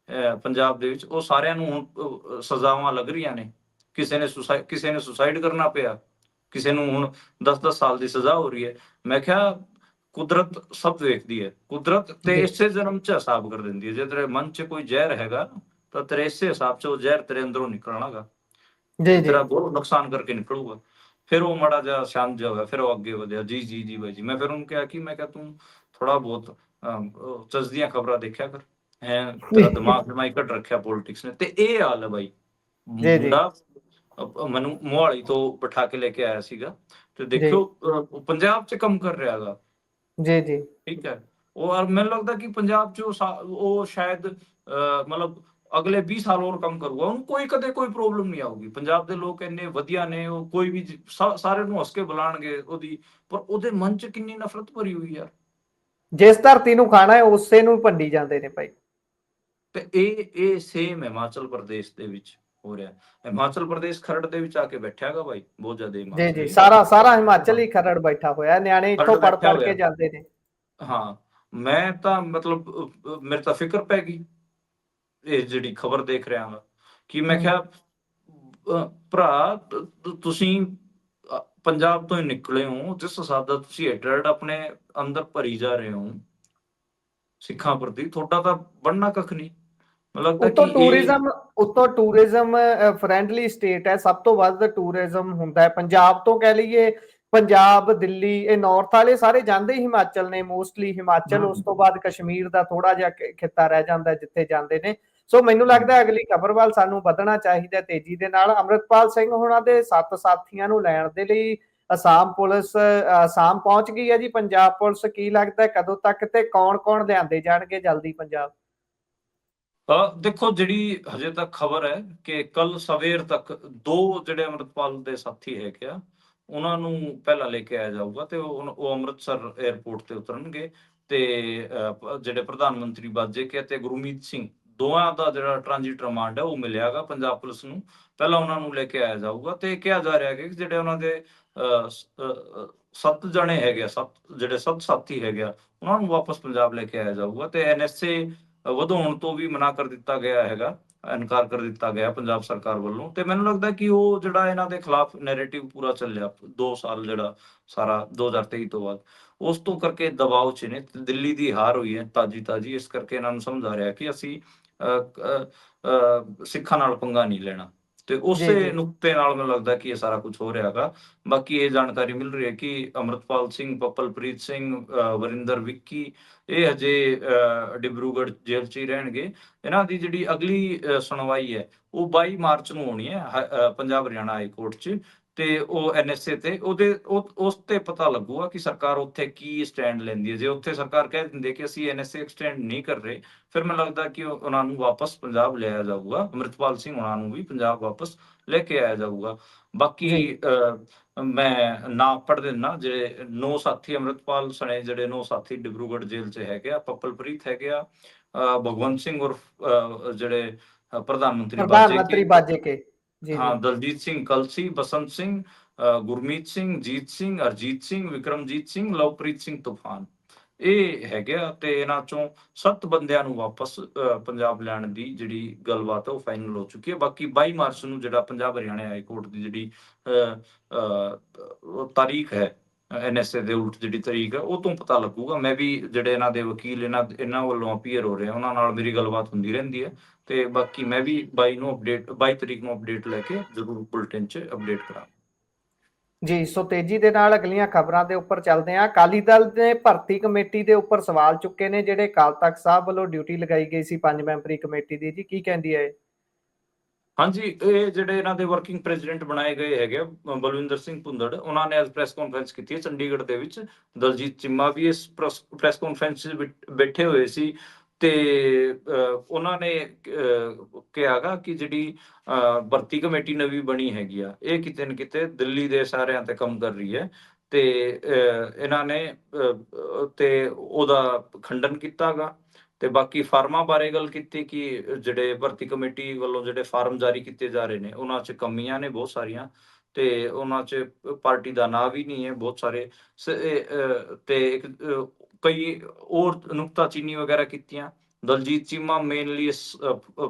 ਪੰਜਾਬ ਦੇ ਵਿੱਚ, ਉਹ ਸਾਰਿਆਂ ਨੂੰ ਹੁਣ ਸਜ਼ਾਵਾਂ ਲੱਗ ਰਹੀਆਂ ਨੇ। ਕਿਸੇ ਨੇ ਸੁਸਾਈਡ ਕਰਨਾ ਪਿਆ, ਕਿਸੇ ਨੂੰ ਹੁਣ 10-10 ਸਾਲ ਦੀ ਸਜ਼ਾ ਹੋ ਰਹੀ ਹੈ। ਮੈਂ ਕਿਹਾ ਕੁਦਰਤ ਸਭ ਵੇਖਦੀ ਹੈ, ਕੁਦਰਤ ਤੇ ਜੀ ਇਸੇ ਜਨਮ 'ਚ ਹਿਸਾਬ ਕਰ ਦਿੰਦੀ ਹੈ। ਜੇ ਤੇਰੇ ਮਨ 'ਚ ਕੋਈ ਜ਼ਹਿਰ ਹੈਗਾ ਤਾਂ ਤੇਰੇ ਇਸੇ ਹਿਸਾਬ 'ਚ ਉਹ ਜ਼ਹਿਰ ਤੇਰੇ ਅੰਦਰੋਂ ਨਿਕਲਣਾਗਾ ਜੀ ਤੇ ਜੀ ਤੇਰਾ ਬਹੁਤ ਨੁਕਸਾਨ ਕਰਕੇ ਨਿਕਲੂਗਾ। ਫਿਰ ਉਹ ਮਾੜਾ ਜਿਹਾ ਸ਼ਾਂਤ ਜਿਹਾ ਹੋਇਆ, ਫਿਰ ਉਹ ਅੱਗੇ ਵਧਿਆ, ਜੀ ਜੀ ਜੀ ਬਾਈ ਜੀ। ਮੈਂ ਫਿਰ ਉਹਨੂੰ ਕਿਹਾ ਕਿ ਮੈਂ ਕਿਹਾ ਤੂੰ ਥੋੜਾ ਬਹੁਤ ਚੱਜ ਦੀਆਂ ਖਬਰਾਂ ਦੇਖਿਆ ਕਰ, ਤੇਰਾ ਦਿਮਾਗ ਹੀ ਘੱਟ ਰੱਖਿਆ ਪੋਲਿਟਿਕਸ ਨੇ। ਤੇ ਇਹ ਹਾਲ ਹੈ ਬਾਈ, ਜੀ ਜੀ ਮੁੰਡਾ ਮੈਨੂੰ ਮੋਹਾਲੀ ਤੋਂ ਬਿਠਾ ਕੇ ਲੈ ਕੇ ਆਇਆ ਸੀਗਾ ਤੇ ਜੀ ਦੇਖਿਓ ਉਹ ਪੰਜਾਬ 'ਚ ਕੰਮ ਕਰ ਰਿਹਾ ਗਾ। ਜੀ ਜੀ ਠੀਕ ਹੈ। ਉਹ ਔਰ ਮੈਨੂੰ ਲੱਗਦਾ ਕਿ ਪੰਜਾਬ 'ਚ ਉਹ ਸ਼ਾਇਦ ਮਤਲਬ ਅਗਲੇ 20 ਸਾਲ ਹੋਰ ਕੰਮ ਕਰੂਗਾ, ਉਹਨੂੰ ਕੋਈ ਕਦੇ ਕੋਈ ਪ੍ਰੋਬਲਮ ਨਹੀਂ ਆਊਗੀ। ਪੰਜਾਬ ਦੇ ਲੋਕ ਇੰਨੇ ਵਧੀਆ ਨੇ, ਉਹ ਕੋਈ ਵੀ ਸਾਰੇ ਨੂੰ ਹੱਸ ਕੇ ਬੁਲਾਣਗੇ ਉਹਦੀ, ਪਰ ਉਹਦੇ ਮਨ 'ਚ ਕਿੰਨੀ ਨਫ਼ਰਤ ਭਰੀ ਹੋਈ ਯਾਰ। ਜਿਸ ਧਰਤੀ ਨੂੰ ਖਾਣਾ ਹੈ ਉਸੇ ਨੂੰ ਭੰਡੀ ਜਾਂਦੇ ਨੇ ਭਾਈ। ਤੇ ਇਹ ਸੇਮ ਹਿਮਾਚਲ ਪ੍ਰਦੇਸ਼ ਦੇ ਵਿੱਚ ਹੋ ਰਿਹਾ। ਹਿਮਾਚਲ ਪ੍ਰਦੇਸ਼ ਖਰੜ ਦੇ ਵਿੱਚ ਆ ਕੇ ਬੈਠਿਆ ਗਾ ਭਾਈ, ਬਹੁਤ ਜ਼ਿਆਦਾ ਜੀ ਜੀ, ਹਿਮਾਚਲੀ। ਸਾਰਾ ਸਾਰਾ ਹਿਮਾਚਲ ਹਾਂ, ਹੀ ਖਰੜ ਬੈਠਾ ਹੋਇਆ, ਨਿਆਣੇ ਖਰੜ ਇੱਥੋਂ ਪੜ ਬੈਠਿਆ ਪੜ ਕੇ ਹੋਇਆ। ਜਾਂਦੇ ਨੇ। ਹਾਂ, ਮੈਂ ਤਾਂ ਮਤਲਬ ਮੇਰੇ ਤਾਂ ਫਿਕਰ ਪੈ ਗਈ ਇਹ ਜਿਹੜੀ ਖਬਰ ਦੇਖ ਰਿਹਾ ਹਾਂ ਕਿ ਮੈਂ ਕਿਹਾ ਭਰਾ ਤੁਸੀਂ ਪੰਜਾਬ ਤੋਂ ਹੀ ਨਿਕਲੇ ਹੋ, ਜਿਸ ਹਿਸਾਬ ਦਾ ਤੁਸੀਂ ਹੈਟਰਡ ਆਪਣੇ ਅੰਦਰ ਭਰੀ ਜਾ ਰਹੇ ਹੋ ਸਿੱਖਾਂ ਪ੍ਰਤੀ, ਤੁਹਾਡਾ ਤਾਂ ਬਣਨਾ ਕੱਖ ਨਹੀਂ। ਮੈਨੂੰ ਲੱਗਦਾ ਕਿ ਇਹ ਉਤੋਂ ਟੂਰਿਜ਼ਮ ਫਰੈਂਡਲੀ ਸਟੇਟ ਹੈ, ਸਭ ਤੋਂ ਵੱਧ ਟੂਰਿਜ਼ਮ ਹੁੰਦਾ ਹੈ ਪੰਜਾਬ ਤੋਂ। ਕਹਿ ਲਈਏ ਪੰਜਾਬ, ਦਿੱਲੀ, ਇਹ ਨਾਰਥ ਵਾਲੇ ਸਾਰੇ ਜਾਂਦੇ ਹੀ ਹਿਮਾਚਲ ਨੇ, ਮੋਸਟਲੀ ਹਿਮਾਚਲ, ਉਸ ਤੋਂ ਬਾਅਦ ਕਸ਼ਮੀਰ ਦਾ ਥੋੜਾ ਜਿਹਾ ਖਿੱਤਾ ਰਹਿ ਜਾਂਦਾ ਜਿੱਥੇ ਜਾਂਦੇ ਨੇ। ਸੋ ਮੈਨੂੰ ਲੱਗਦਾ ਅਗਲੀ ਖਬਰ ਵੱਲ ਸਾਨੂੰ ਵਧਣਾ ਚਾਹੀਦਾ ਤੇਜ਼ੀ ਦੇ ਨਾਲ। ਅੰਮ੍ਰਿਤਪਾਲ ਸਿੰਘ ਹੋਣਾ ਦੇ 7 ਸਾਥੀਆਂ ਨੂੰ ਲੈਣ ਦੇ ਲਈ ਅਸਾਮ ਪੁਲਿਸ ਅਸਾਮ ਪਹੁੰਚ ਗਈ ਹੈ ਜੀ। ਪੰਜਾਬ ਪੁਲਿਸ ਕੀ ਲੱਗਦਾ ਕਦੋਂ ਤੱਕ ਤੇ ਕੌਣ ਕੌਣ ਲਿਆਂਦੇ ਜਾਣਗੇ ਜਲਦੀ ਪੰਜਾਬ? ਦੇਖੋ, ਜਿਹੜੀ ਹਜੇ ਤੱਕ ਖਬਰ ਹੈ ਕਿ ਕੱਲ ਸਵੇਰ ਤੱਕ 2 ਜਿਹੜੇ ਅੰਮ੍ਰਿਤਪਾਲ ਦੇ ਸਾਥੀ ਹੈਗੇ ਆ, ਉਹਨਾਂ ਨੂੰ ਪਹਿਲਾਂ ਲੈ ਕੇ ਆਇਆ ਜਾਊਗਾ ਤੇ ਉਹ ਅੰਮ੍ਰਿਤਸਰ 에ਅਰਪੋਰਟ ਤੇ ਉਤਰਨਗੇ ਤੇ ਜਿਹੜੇ ਪ੍ਰਧਾਨ ਮੰਤਰੀ ਬਾਜੇਕੇ ਤੇ ਗੁਰਮੀਤ ਸਿੰਘ, ਦੋਵਾਂ ਦਾ ਜਿਹੜਾ ਟ੍ਰਾਂਜ਼ਿਟ ਰਿਮਾਂਡ ਹੈ ਉਹ ਮਿਲਿਆਗਾ ਪੰਜਾਬ ਪੁਲਿਸ ਨੂੰ। ਪਹਿਲਾਂ ਉਹਨਾਂ ਨੂੰ ਲੈ ਕੇ ਆਇਆ ਜਾਊਗਾ ਤੇ ਕਿਹਾ ਜਾ ਰਿਹਾ ਹੈ ਕਿ ਜਿਹੜੇ ਉਹਨਾਂ ਦੇ 7 ਜਣੇ ਹੈਗੇ ਆ, 7 ਸਾਥੀ ਹੈਗੇ ਆ, ਉਹਨਾਂ ਨੂੰ ਵਾਪਸ ਪੰਜਾਬ ਲੈ ਕੇ ਆਇਆ ਜਾਊਗਾ ਤੇ NSA ਵਧਾਉਣ ਤੋਂ ਵੀ ਮਨਾ ਕਰ ਦਿੱਤਾ ਗਿਆ ਹੈਗਾ, ਇਨਕਾਰ ਕਰ ਦਿੱਤਾ ਗਿਆ ਪੰਜਾਬ ਸਰਕਾਰ ਵੱਲੋਂ। ਤੇ ਮੈਨੂੰ ਲੱਗਦਾ ਕਿ ਉਹ ਜਿਹੜਾ ਇਹਨਾਂ ਦੇ ਖਿਲਾਫ ਨੈਰੇਟਿਵ ਪੂਰਾ ਚੱਲਿਆ 2 ਸਾਲ, ਜਿਹੜਾ ਸਾਰਾ 2023 ਤੋਂ ਬਾਅਦ, ਉਸ ਤੋਂ ਕਰਕੇ ਦਬਾਅ 'ਚ ਨੇ। ਦਿੱਲੀ ਦੀ ਹਾਰ ਹੋਈ ਹੈ ਤਾਜੀ, ਇਸ ਕਰਕੇ ਇਹਨਾਂ ਨੂੰ ਸਮਝ ਆ ਰਿਹਾ ਕਿ ਅਸੀਂ ਸਿੱਖਾਂ ਨਾਲ ਪੰਗਾ ਨਹੀਂ ਲੈਣਾ ਤੇ ਜੀ ਉਸੇ ਜੀ ਨੁਕਤੇ ਨਾਲ ਮੈਨੂੰ ਲੱਗਦਾ ਕਿ ਇਹ ਸਾਰਾ ਕੁਝ ਹੋ ਰਿਹਾ ਹੈਗਾ। ਬਾਕੀ ਇਹ ਜਾਣਕਾਰੀ ਮਿਲ ਰਹੀ ਹੈ ਕਿ ਅੰਮ੍ਰਿਤਪਾਲ ਸਿੰਘ, ਪੱਪਲਪ੍ਰੀਤ ਸਿੰਘ, ਵਰਿੰਦਰ ਵਿੱਕੀ, ਇਹ ਹਜੇ ਡਿਬਰੂਗੜ੍ਹ ਜੇਲ੍ਹ 'ਚ ਹੀ ਰਹਿਣਗੇ। ਇਹਨਾਂ ਦੀ ਜਿਹੜੀ ਅਗਲੀ ਸੁਣਵਾਈ ਹੈ ਉਹ 22 ਮਾਰਚ ਨੂੰ ਹੋਣੀ ਹੈ ਪੰਜਾਬ ਹਰਿਆਣਾ ਹਾਈ ਕੋਰਟ 'ਚ। ਤੇ ਉਹ NSA ਤੇ ਉਸ ਤੇ ਪਤਾ ਲੱਗੂਗਾ ਕਿ ਸਰਕਾਰ ਉੱਥੇ ਕੀ ਸਟੈਂਡ ਲੈਂਦੀ ਹੈ। ਜੇ ਉੱਥੇ ਸਰਕਾਰ ਕਹਿ ਦਿੰਦੀ ਕਿ ਅਸੀਂ NSA ਐਕਸਟੈਂਡ ਨਹੀਂ ਕਰ ਰਹੇ, ਫਿਰ ਮੈਨੂੰ ਲੱਗਦਾ ਕਿ ਉਹਨਾਂ ਨੂੰ ਵਾਪਸ ਪੰਜਾਬ ਲਿਆਇਆ ਜਾਊਗਾ। ਅੰਮ੍ਰਿਤਪਾਲ ਸਿੰਘ ਉਹਨਾਂ ਨੂੰ ਵੀ ਪੰਜਾਬ ਵਾਪਸ ਲੈ ਕੇ ਆਇਆ ਜਾਊਗਾ। ਬਾਕੀ ਜੀ ਮੈਂ ਨਾਂ ਪੜ੍ਹ ਦਿੰਦਾ, ਜਿਹੜੇ 9 ਸਾਥੀ ਅੰਮ੍ਰਿਤਪਾਲ ਸਣੇ, ਜਿਹੜੇ 9 ਸਾਥੀ ਡਿਬਰੂਗੜ੍ਹ ਜੇਲ੍ਹ 'ਚ ਹੈਗੇ ਆ। ਪੱਪਲਪ੍ਰੀਤ ਹੈਗੇ ਆ, ਭਗਵੰਤ ਸਿੰਘ ਉਰਫ ਜਿਹੜੇ ਪ੍ਰਧਾਨ ਮੰਤਰੀ ਪ੍ਰਧਾਨ ਬਾਜੇਕੇ, ਮੰਤਰੀ ਬਾਜੇਕੇ। ਜੀ ਹਾਂ, ਜੀ ਦਲਜੀਤ ਸਿੰਘ ਕਲਸੀ, ਬਸੰਤ ਸਿੰਘ, ਗੁਰਮੀਤ ਸਿੰਘ, ਜੀਤ ਸਿੰਘ, ਅਰਜੀਤ ਸਿੰਘ, ਵਿਕਰਮਜੀਤ ਸਿੰਘ, ਲਵਪ੍ਰੀਤ ਸਿੰਘ ਤੂਫਾਨ, ਇਹ ਹੈਗੇ ਆ। ਤੇ ਇਹਨਾਂ ਚੋਂ 7 ਬੰਦਿਆਂ ਨੂੰ ਵਾਪਸ ਪੰਜਾਬ ਲੈਣ ਦੀ ਜਿਹੜੀ ਗੱਲਬਾਤ ਹੈ ਉਹ ਫਾਈਨਲ ਹੋ ਚੁੱਕੀ ਹੈ। ਬਾਕੀ 22 ਮਾਰਚ ਨੂੰ ਜਿਹੜਾ ਪੰਜਾਬ ਹਰਿਆਣਾ ਹਾਈ ਕੋਰਟ ਦੀ ਜਿਹੜੀ ਤਾਰੀਖ ਹੈ, NSA ਦੇ ਉਲਟ ਜਿਹੜੀ ਤਾਰੀਖ ਹੈ, ਉਹ ਤੋਂ ਪਤਾ ਲੱਗੂਗਾ। ਮੈਂ ਵੀ ਜਿਹੜੇ ਇਹਨਾਂ ਦੇ ਵਕੀਲ ਇਹਨਾਂ ਵੱਲੋਂ ਅਪੀਅਰ ਹੋ ਰਹੇ, ਉਹਨਾਂ ਨਾਲ ਮੇਰੀ ਗੱਲਬਾਤ ਹੁੰਦੀ ਰਹਿੰਦੀ ਹੈ ਤੇ ਬਾਕੀ ਮੈਂ ਵੀ 22 ਤਰੀਕ ਨੂੰ ਅਪਡੇਟ ਲੈ ਕੇ ਜ਼ਰੂਰ ਬੁਲਟਨ 'ਚ ਅਪਡੇਟ ਕਰਾਂ। ਜੀ, ਸੋ ਤੇਜ਼ੀ ਦੇ ਨਾਲ ਅਗਲੀਆਂ ਖਬਰਾਂ ਦੇ ਉੱਪਰ ਚੱਲਦੇ ਹਾਂ। ਅਕਾਲੀ ਦਲ ਨੇ ਭਰਤੀ ਕਮੇਟੀ ਦੇ ਉੱਪਰ ਸਵਾਲ ਚੁੱਕੇ ਨੇ, ਜਿਹੜੇ ਅਕਾਲ ਤਖਤ ਸਾਹਿਬ ਵੱਲੋਂ ਡਿਊਟੀ ਲਗਾਈ ਗਈ ਸੀ 5 ਮੈਂਬਰੀ ਕਮੇਟੀ ਦੀ। ਜੀ ਕੀ ਕਹਿੰਦੀ ਹੈ? ਹਾਂਜੀ, ਇਹ ਜਿਹੜੇ ਇਹਨਾਂ ਦੇ ਵਰਕਿੰਗ ਪ੍ਰੈਜ਼ੀਡੈਂਟ ਬਣਾਏ ਗਏ ਹੈਗੇ ਬਲਵਿੰਦਰ ਸਿੰਘ ਭੁੰਦੜ, ਉਹਨਾਂ ਨੇ ਅੱਜ ਪ੍ਰੈਸ ਕਾਨਫਰੰਸ ਕੀਤੀ ਹੈ ਚੰਡੀਗੜ੍ਹ ਦੇ ਵਿੱਚ। ਦਲਜੀਤ ਚੀਮਾ ਵੀ ਇਸ ਪ੍ਰੈਸ ਕਾਨਫਰੰਸ 'ਚ ਬੈਠੇ ਹੋਏ ਸੀ ਤੇ ਉਹਨਾਂ ਨੇ ਕਿਹਾਗਾ ਕਿ ਜਿਹੜੀ ਭਰਤੀ ਕਮੇਟੀ ਨਵੀਂ ਬਣੀ ਹੈਗੀ ਆ, ਇਹ ਕਿਤੇ ਨਾ ਕਿਤੇ ਦਿੱਲੀ ਦੇ ਸਾਰਿਆਂ ਤੇ ਕੰਮ ਕਰ ਰਹੀ ਹੈ ਤੇ ਇਹਨਾਂ ਨੇ ਤੇ ਉਹਦਾ ਖੰਡਨ ਕੀਤਾਗਾ। ਤੇ ਬਾਕੀ ਫਾਰਮਾਂ ਬਾਰੇ ਗੱਲ ਕੀਤੀ ਕਿ ਜਿਹੜੇ ਭਰਤੀ ਕਮੇਟੀ ਵੱਲੋਂ ਜਿਹੜੇ ਫਾਰਮ ਜਾਰੀ ਕੀਤੇ ਜਾ ਰਹੇ ਨੇ, ਉਹਨਾਂ 'ਚ ਕਮੀਆਂ ਨੇ ਬਹੁਤ ਸਾਰੀਆਂ ਤੇ ਉਹਨਾਂ 'ਚ ਪਾਰਟੀ ਦਾ ਨਾਂ ਵੀ ਨਹੀਂ ਹੈ ਬਹੁਤ ਸਾਰੇ ਤੇ ਕਈ ਹੋਰ ਨੁਕਤਾਚੀਨੀ ਵਗੈਰਾ ਕੀਤੀਆਂ। ਦਲਜੀਤ ਚੀਮਾ ਮੇਨਲੀ ਇਸ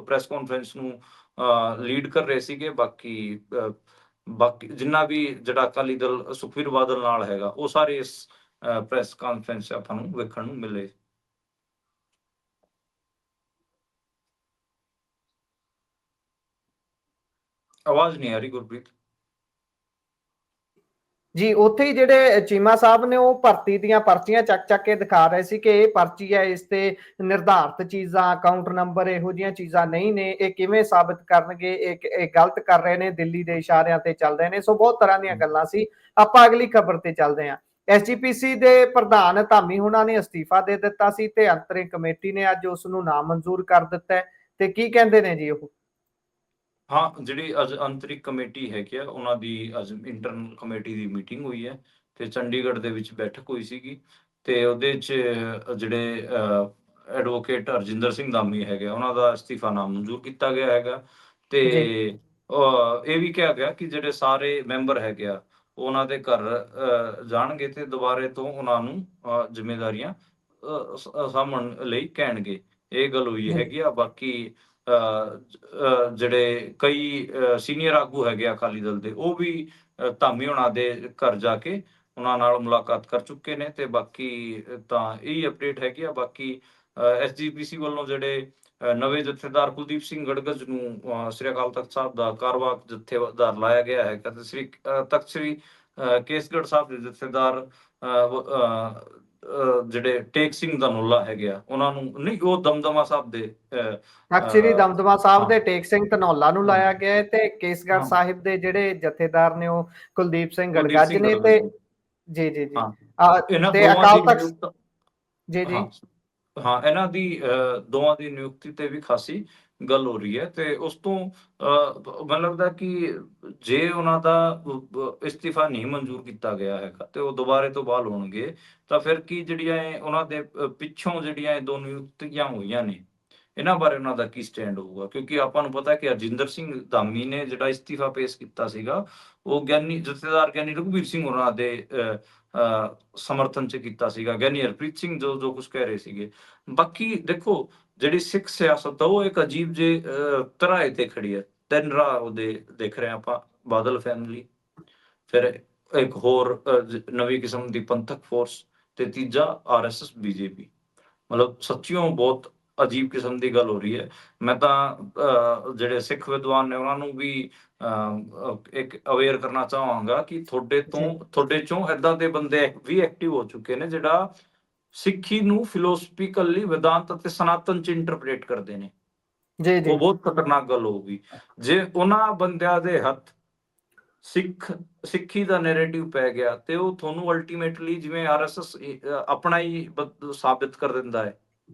ਪ੍ਰੈਸ ਕਾਨਫਰੰਸ ਨੂੰ ਲੀਡ ਕਰ ਰਹੇ ਸੀਗੇ। ਬਾਕੀ ਜਿੰਨਾ ਵੀ ਜਿਹੜਾ ਅਕਾਲੀ ਦਲ ਸੁਖਬੀਰ ਬਾਦਲ ਨਾਲ ਹੈਗਾ, ਉਹ ਸਾਰੇ ਇਸ ਪ੍ਰੈਸ ਕਾਨਫਰੰਸ ਆਪਾਂ ਨੂੰ ਵੇਖਣ ਨੂੰ ਮਿਲੇ। ਆਵਾਜ਼ ਨਹੀਂ ਆ ਰਹੀ ਗੁਰਪ੍ਰੀਤ। ਜੀ, ਉੱਥੇ ਹੀ ਜਿਹੜੇ ਚੀਮਾ ਸਾਹਿਬ ਨੇ ਉਹ ਭਰਤੀ ਦੀਆਂ ਪਰਚੀਆਂ ਚੱਕ ਕੇ ਦਿਖਾ ਰਹੇ ਸੀ ਕਿ ਇਹ ਪਰਚੀ ਹੈ, ਇਸ ਤੇ ਨਿਰਧਾਰਤ ਚੀਜ਼ਾਂ, ਅਕਾਊਂਟ ਨੰਬਰ, ਇਹੋ ਜਿਹੀਆਂ ਚੀਜ਼ਾਂ ਨਹੀਂ ਨੇ, ਇਹ ਕਿਵੇਂ ਸਾਬਿਤ ਕਰਨਗੇ, ਇਹ ਗਲਤ ਕਰ ਰਹੇ ਨੇ, ਦਿੱਲੀ ਦੇ ਇਸ਼ਾਰਿਆਂ ਤੇ ਚੱਲ ਰਹੇ ਨੇ। ਸੋ ਬਹੁਤ ਤਰ੍ਹਾਂ ਦੀਆਂ ਗੱਲਾਂ ਸੀ। ਆਪਾਂ ਅਗਲੀ ਖਬਰ ਤੇ ਚੱਲਦੇ ਹਾਂ। ਐਸਜੀਪੀਸੀ ਦੇ ਪ੍ਰਧਾਨ ਧਾਮੀ ਹੁਣਾਂ ਨੇ ਅਸਤੀਫਾ ਦੇ ਦਿੱਤਾ ਸੀ ਤੇ ਅੰਤਰਿਮ ਕਮੇਟੀ ਨੇ ਅੱਜ ਉਸ ਨੂੰ ਨਾਮਨਜ਼ੂਰ ਕਰ ਦਿੱਤਾ ਤੇ ਕੀ ਕਹਿੰਦੇ ਨੇ ਜੀ ਉਹ? ਹਾਂ, ਜਿਹੜੀ ਅੱਜ ਅੰਤਰਿਕ ਕਮੇਟੀ ਹੈਗੀ ਆ, ਉਹਨਾਂ ਦੀ ਅੱਜ ਇੰਟਰਨਲ ਕਮੇਟੀ ਦੀ ਮੀਟਿੰਗ ਹੋਈ ਹੈ ਤੇ ਚੰਡੀਗੜ੍ਹ ਦੇ ਵਿੱਚ ਬੈਠਕ ਹੋਈ ਸੀਗੀ ਤੇ ਉਹਦੇ 'ਚ ਜਿਹੜੇ ਐਡਵੋਕੇਟ ਹਰਜਿੰਦਰ ਸਿੰਘ ਧਾਮੀ ਹੈਗੇ ਆ, ਉਹਨਾਂ ਦਾ ਅਸਤੀਫਾ ਨਾਮਨਜ਼ੂਰ ਕੀਤਾ ਗਿਆ ਹੈਗਾ ਤੇ ਜੀ ਇਹ ਵੀ ਕਿਹਾ ਗਿਆ ਕਿ ਜਿਹੜੇ ਸਾਰੇ ਮੈਂਬਰ ਹੈਗੇ ਆ, ਉਹਨਾਂ ਦੇ ਘਰ ਜਾਣਗੇ ਤੇ ਦੁਬਾਰੇ ਤੋਂ ਉਹਨਾਂ ਨੂੰ ਜ਼ਿੰਮੇਵਾਰੀਆਂ ਸਾਂਭਣ ਲਈ ਕਹਿਣਗੇ। ਇਹ ਗੱਲ ਹੋਈ ਜੀ ਹੈਗੀ ਆ। ਬਾਕੀ ਜਿਹੜੇ ਕਈ ਸੀਨੀਅਰ ਆਗੂ ਹੈਗੇ ਆ ਅਕਾਲੀ ਦਲ ਦੇ, ਉਹ ਵੀ ਧਾਮੀ ਹੋਣਾ ਦੇ ਘਰ ਜਾ ਕੇ ਉਹਨਾਂ ਨਾਲ ਮੁਲਾਕਾਤ ਕਰ ਚੁੱਕੇ ਨੇ ਤੇ ਬਾਕੀ ਤਾਂ ਇਹੀ ਅਪਡੇਟ ਹੈਗੀ ਆ। ਬਾਕੀ ਐਸਜੀਪੀਸੀ ਵੱਲੋਂ ਜਿਹੜੇ ਨਵੇਂ ਜਥੇਦਾਰ ਕੁਲਦੀਪ ਸਿੰਘ ਗੜਗੜ ਨੂੰ ਸ੍ਰੀ ਅਕਾਲ ਤਖਤ ਸਾਹਿਬ ਦਾ ਕਾਰਵਾਕ ਜਥੇਦਾਰ ਲਾਇਆ ਗਿਆ ਹੈ ਤੇ ਸ੍ਰੀ ਤਖਤ ਸ੍ਰੀ ਕੇਸਗੜ੍ਹ ਸਾਹਿਬ ਦੇ ਜਥੇਦਾਰ ਜਿਹੜੇ ਟੇਕ ਸਿੰਘ ਧਨੌਲਾ ਹੈਗੇ ਆ, ਉਹਨਾਂ ਨੂੰ ਨਹੀਂ, ਉਹ ਦਮਦਮਾ ਸਾਹਿਬ ਦੇ ਤਖ਼ਤ ਸ੍ਰੀ ਦਮਦਮਾ ਸਾਹਿਬ ਹਾਂ ਦੇ ਟੇਕ ਸਿੰਘ ਧਨੌਲਾ ਨੂੰ ਹਾਂ ਲਾਇਆ ਗਿਆ ਹੈ ਤੇ ਕੇਸਗੜ੍ਹ ਹਾਂ ਸਾਹਿਬ ਦੇ ਜਿਹੜੇ ਜਥੇਦਾਰ ਨੇ ਉਹ ਕੁਲਦੀਪ ਸਿੰਘ ਕੁਲਦੀਪ ਗੜਗੱਜ ਸਿੰਘ ਨੇ ਗੜਗੜ ਤੇ ਜੀ। ਜੀ ਜੀ ਜੀ ਹਾਂ, ਇਹਨਾਂ ਤੇ ਦੋਵਾਂ ਅਕਾਲ ਦੀ ਤਖਤ ਜੀ ਜੀ ਹਾਂ ਹਾਂ, ਇਹਨਾਂ ਦੀ ਦੋਵਾਂ ਦੀ ਨਿਯੁਕਤੀ ਤੇ ਵੀ ਖਾਸੀ ਗੱਲ ਹੋ ਰਹੀ ਹੈ ਤੇ ਉਸ ਤੋਂ ਮੈਨੂੰ ਲੱਗਦਾ ਕਿ ਜੇ ਉਹਨਾਂ ਦਾ ਇਸਤੀਫਾ ਨਹੀਂ ਮਨਜ਼ੂਰ ਕੀਤਾ ਗਿਆ ਹੈਗਾ ਤੇ ਉਹ ਦੁਬਾਰੇ ਤੋਂ ਬਹਾਲ ਹੋਣਗੇ ਤਾਂ ਫਿਰ ਕੀ ਜਿਹੜੀਆਂ ਉਹਨਾਂ ਦੇ ਪਿੱਛੋਂ ਜਿਹੜੀਆਂ ਇਹ ਦੋ ਨਿਯੁਕਤੀਆਂ ਹੋਈਆਂ ਨੇ, ਇਹਨਾਂ ਬਾਰੇ ਉਹਨਾਂ ਦਾ ਕੀ ਸਟੈਂਡ ਹੋਊਗਾ? ਕਿਉਂਕਿ ਆਪਾਂ ਨੂੰ ਪਤਾ ਹੈ ਕਿ ਹਰਜਿੰਦਰ ਸਿੰਘ ਧਾਮੀ ਨੇ ਜਿਹੜਾ ਇਸਤੀਫਾ ਪੇਸ਼ ਕੀਤਾ ਸੀਗਾ, ਉਹ ਜਥੇਦਾਰ ਗਿਆਨੀ ਰਘੁਬੀਰ ਸਿੰਘ ਹੋਰਾਂ ਦੇ ਸਮਰਥਨ ਚ ਕੀਤਾ ਸੀਗਾ, ਗਿਆਨੀ ਹਰਪ੍ਰੀਤ ਸਿੰਘ ਜੋ ਕੁਝ ਕਹਿ ਰਹੇ ਸੀਗੇ। ਬਾਕੀ ਦੇਖੋ, ਜਿਹੜੀ ਸਿੱਖ ਸਿਆਸਤ ਆ ਉਹ ਇੱਕ ਅਜੀਬ ਜੇ ਤਰਾਏ ਤੇ ਖੜੀ ਹੈ। ਤਿੰਨ ਰਾਹ ਉਹਦੇ ਦੇਖ ਰਹੇ ਆਪਾਂ, ਬਾਦਲ ਫੈਮਿਲੀ, ਫਿਰ ਇੱਕ ਹੋਰ ਨਵੀਂ ਕਿਸਮ ਦੀ ਪੰਥਕ ਫੋਰਸ ਤੇ ਤੀਜਾ ਆਰਐਸਐਸ ਬੀਜੇਪੀ। ਮਤਲਬ ਸੱਚੀਓ ਬਹੁਤ ਅਜੀਬ ਕਿਸਮ ਦੀ ਗੱਲ ਹੋ ਰਹੀ ਹੈ। ਮੈਂ ਤਾਂ ਜਿਹੜੇ ਸਿੱਖ ਵਿਦਵਾਨ ਨੇ ਉਹਨਾਂ ਨੂੰ ਵੀ ਇੱਕ ਅਵੇਅਰ ਕਰਨਾ ਚਾਹਾਂਗਾ ਕਿ ਜੀ ਤੁਹਾਡੇ ਚੋਂ ਏਦਾਂ ਦੇ ਬੰਦੇ ਵੀ ਐਕਟਿਵ ਹੋ ਚੁੱਕੇ ਨੇ ਜਿਹੜਾ ਸਿੱਖੀ ਨੂੰ ਫਿਲੋਸਫੀਕਲੀ ਵਿਦਾਂਤ ਅਤੇ ਸਨਾਤਨ ਚ ਇੰਟਰਪ੍ਰੇਟ ਕਰਦੇ ਨੇ। ਜੀ ਜੀ ਉਹ ਬਹੁਤ ਖਤਰਨਾਕ ਗੱਲ ਹੋਊਗੀ ਜੇ ਉਹਨਾਂ ਬੰਦਿਆਂ ਦੇ ਹੱਥ ਸਿੱਖੀ ਦਾ ਨੈਰੇਟਿਵ ਪੈ ਗਿਆ ਤੇ ਉਹ ਤੁਹਾਨੂੰ ਅਲਟੀਮੇਟਲੀ ਜਿਵੇਂ ਆਰਐਸਐਸ ਆਪਣਾ ਹੀ ਸਾਬਿਤ ਕਰ ਦਿੰਦਾ ਹੈ,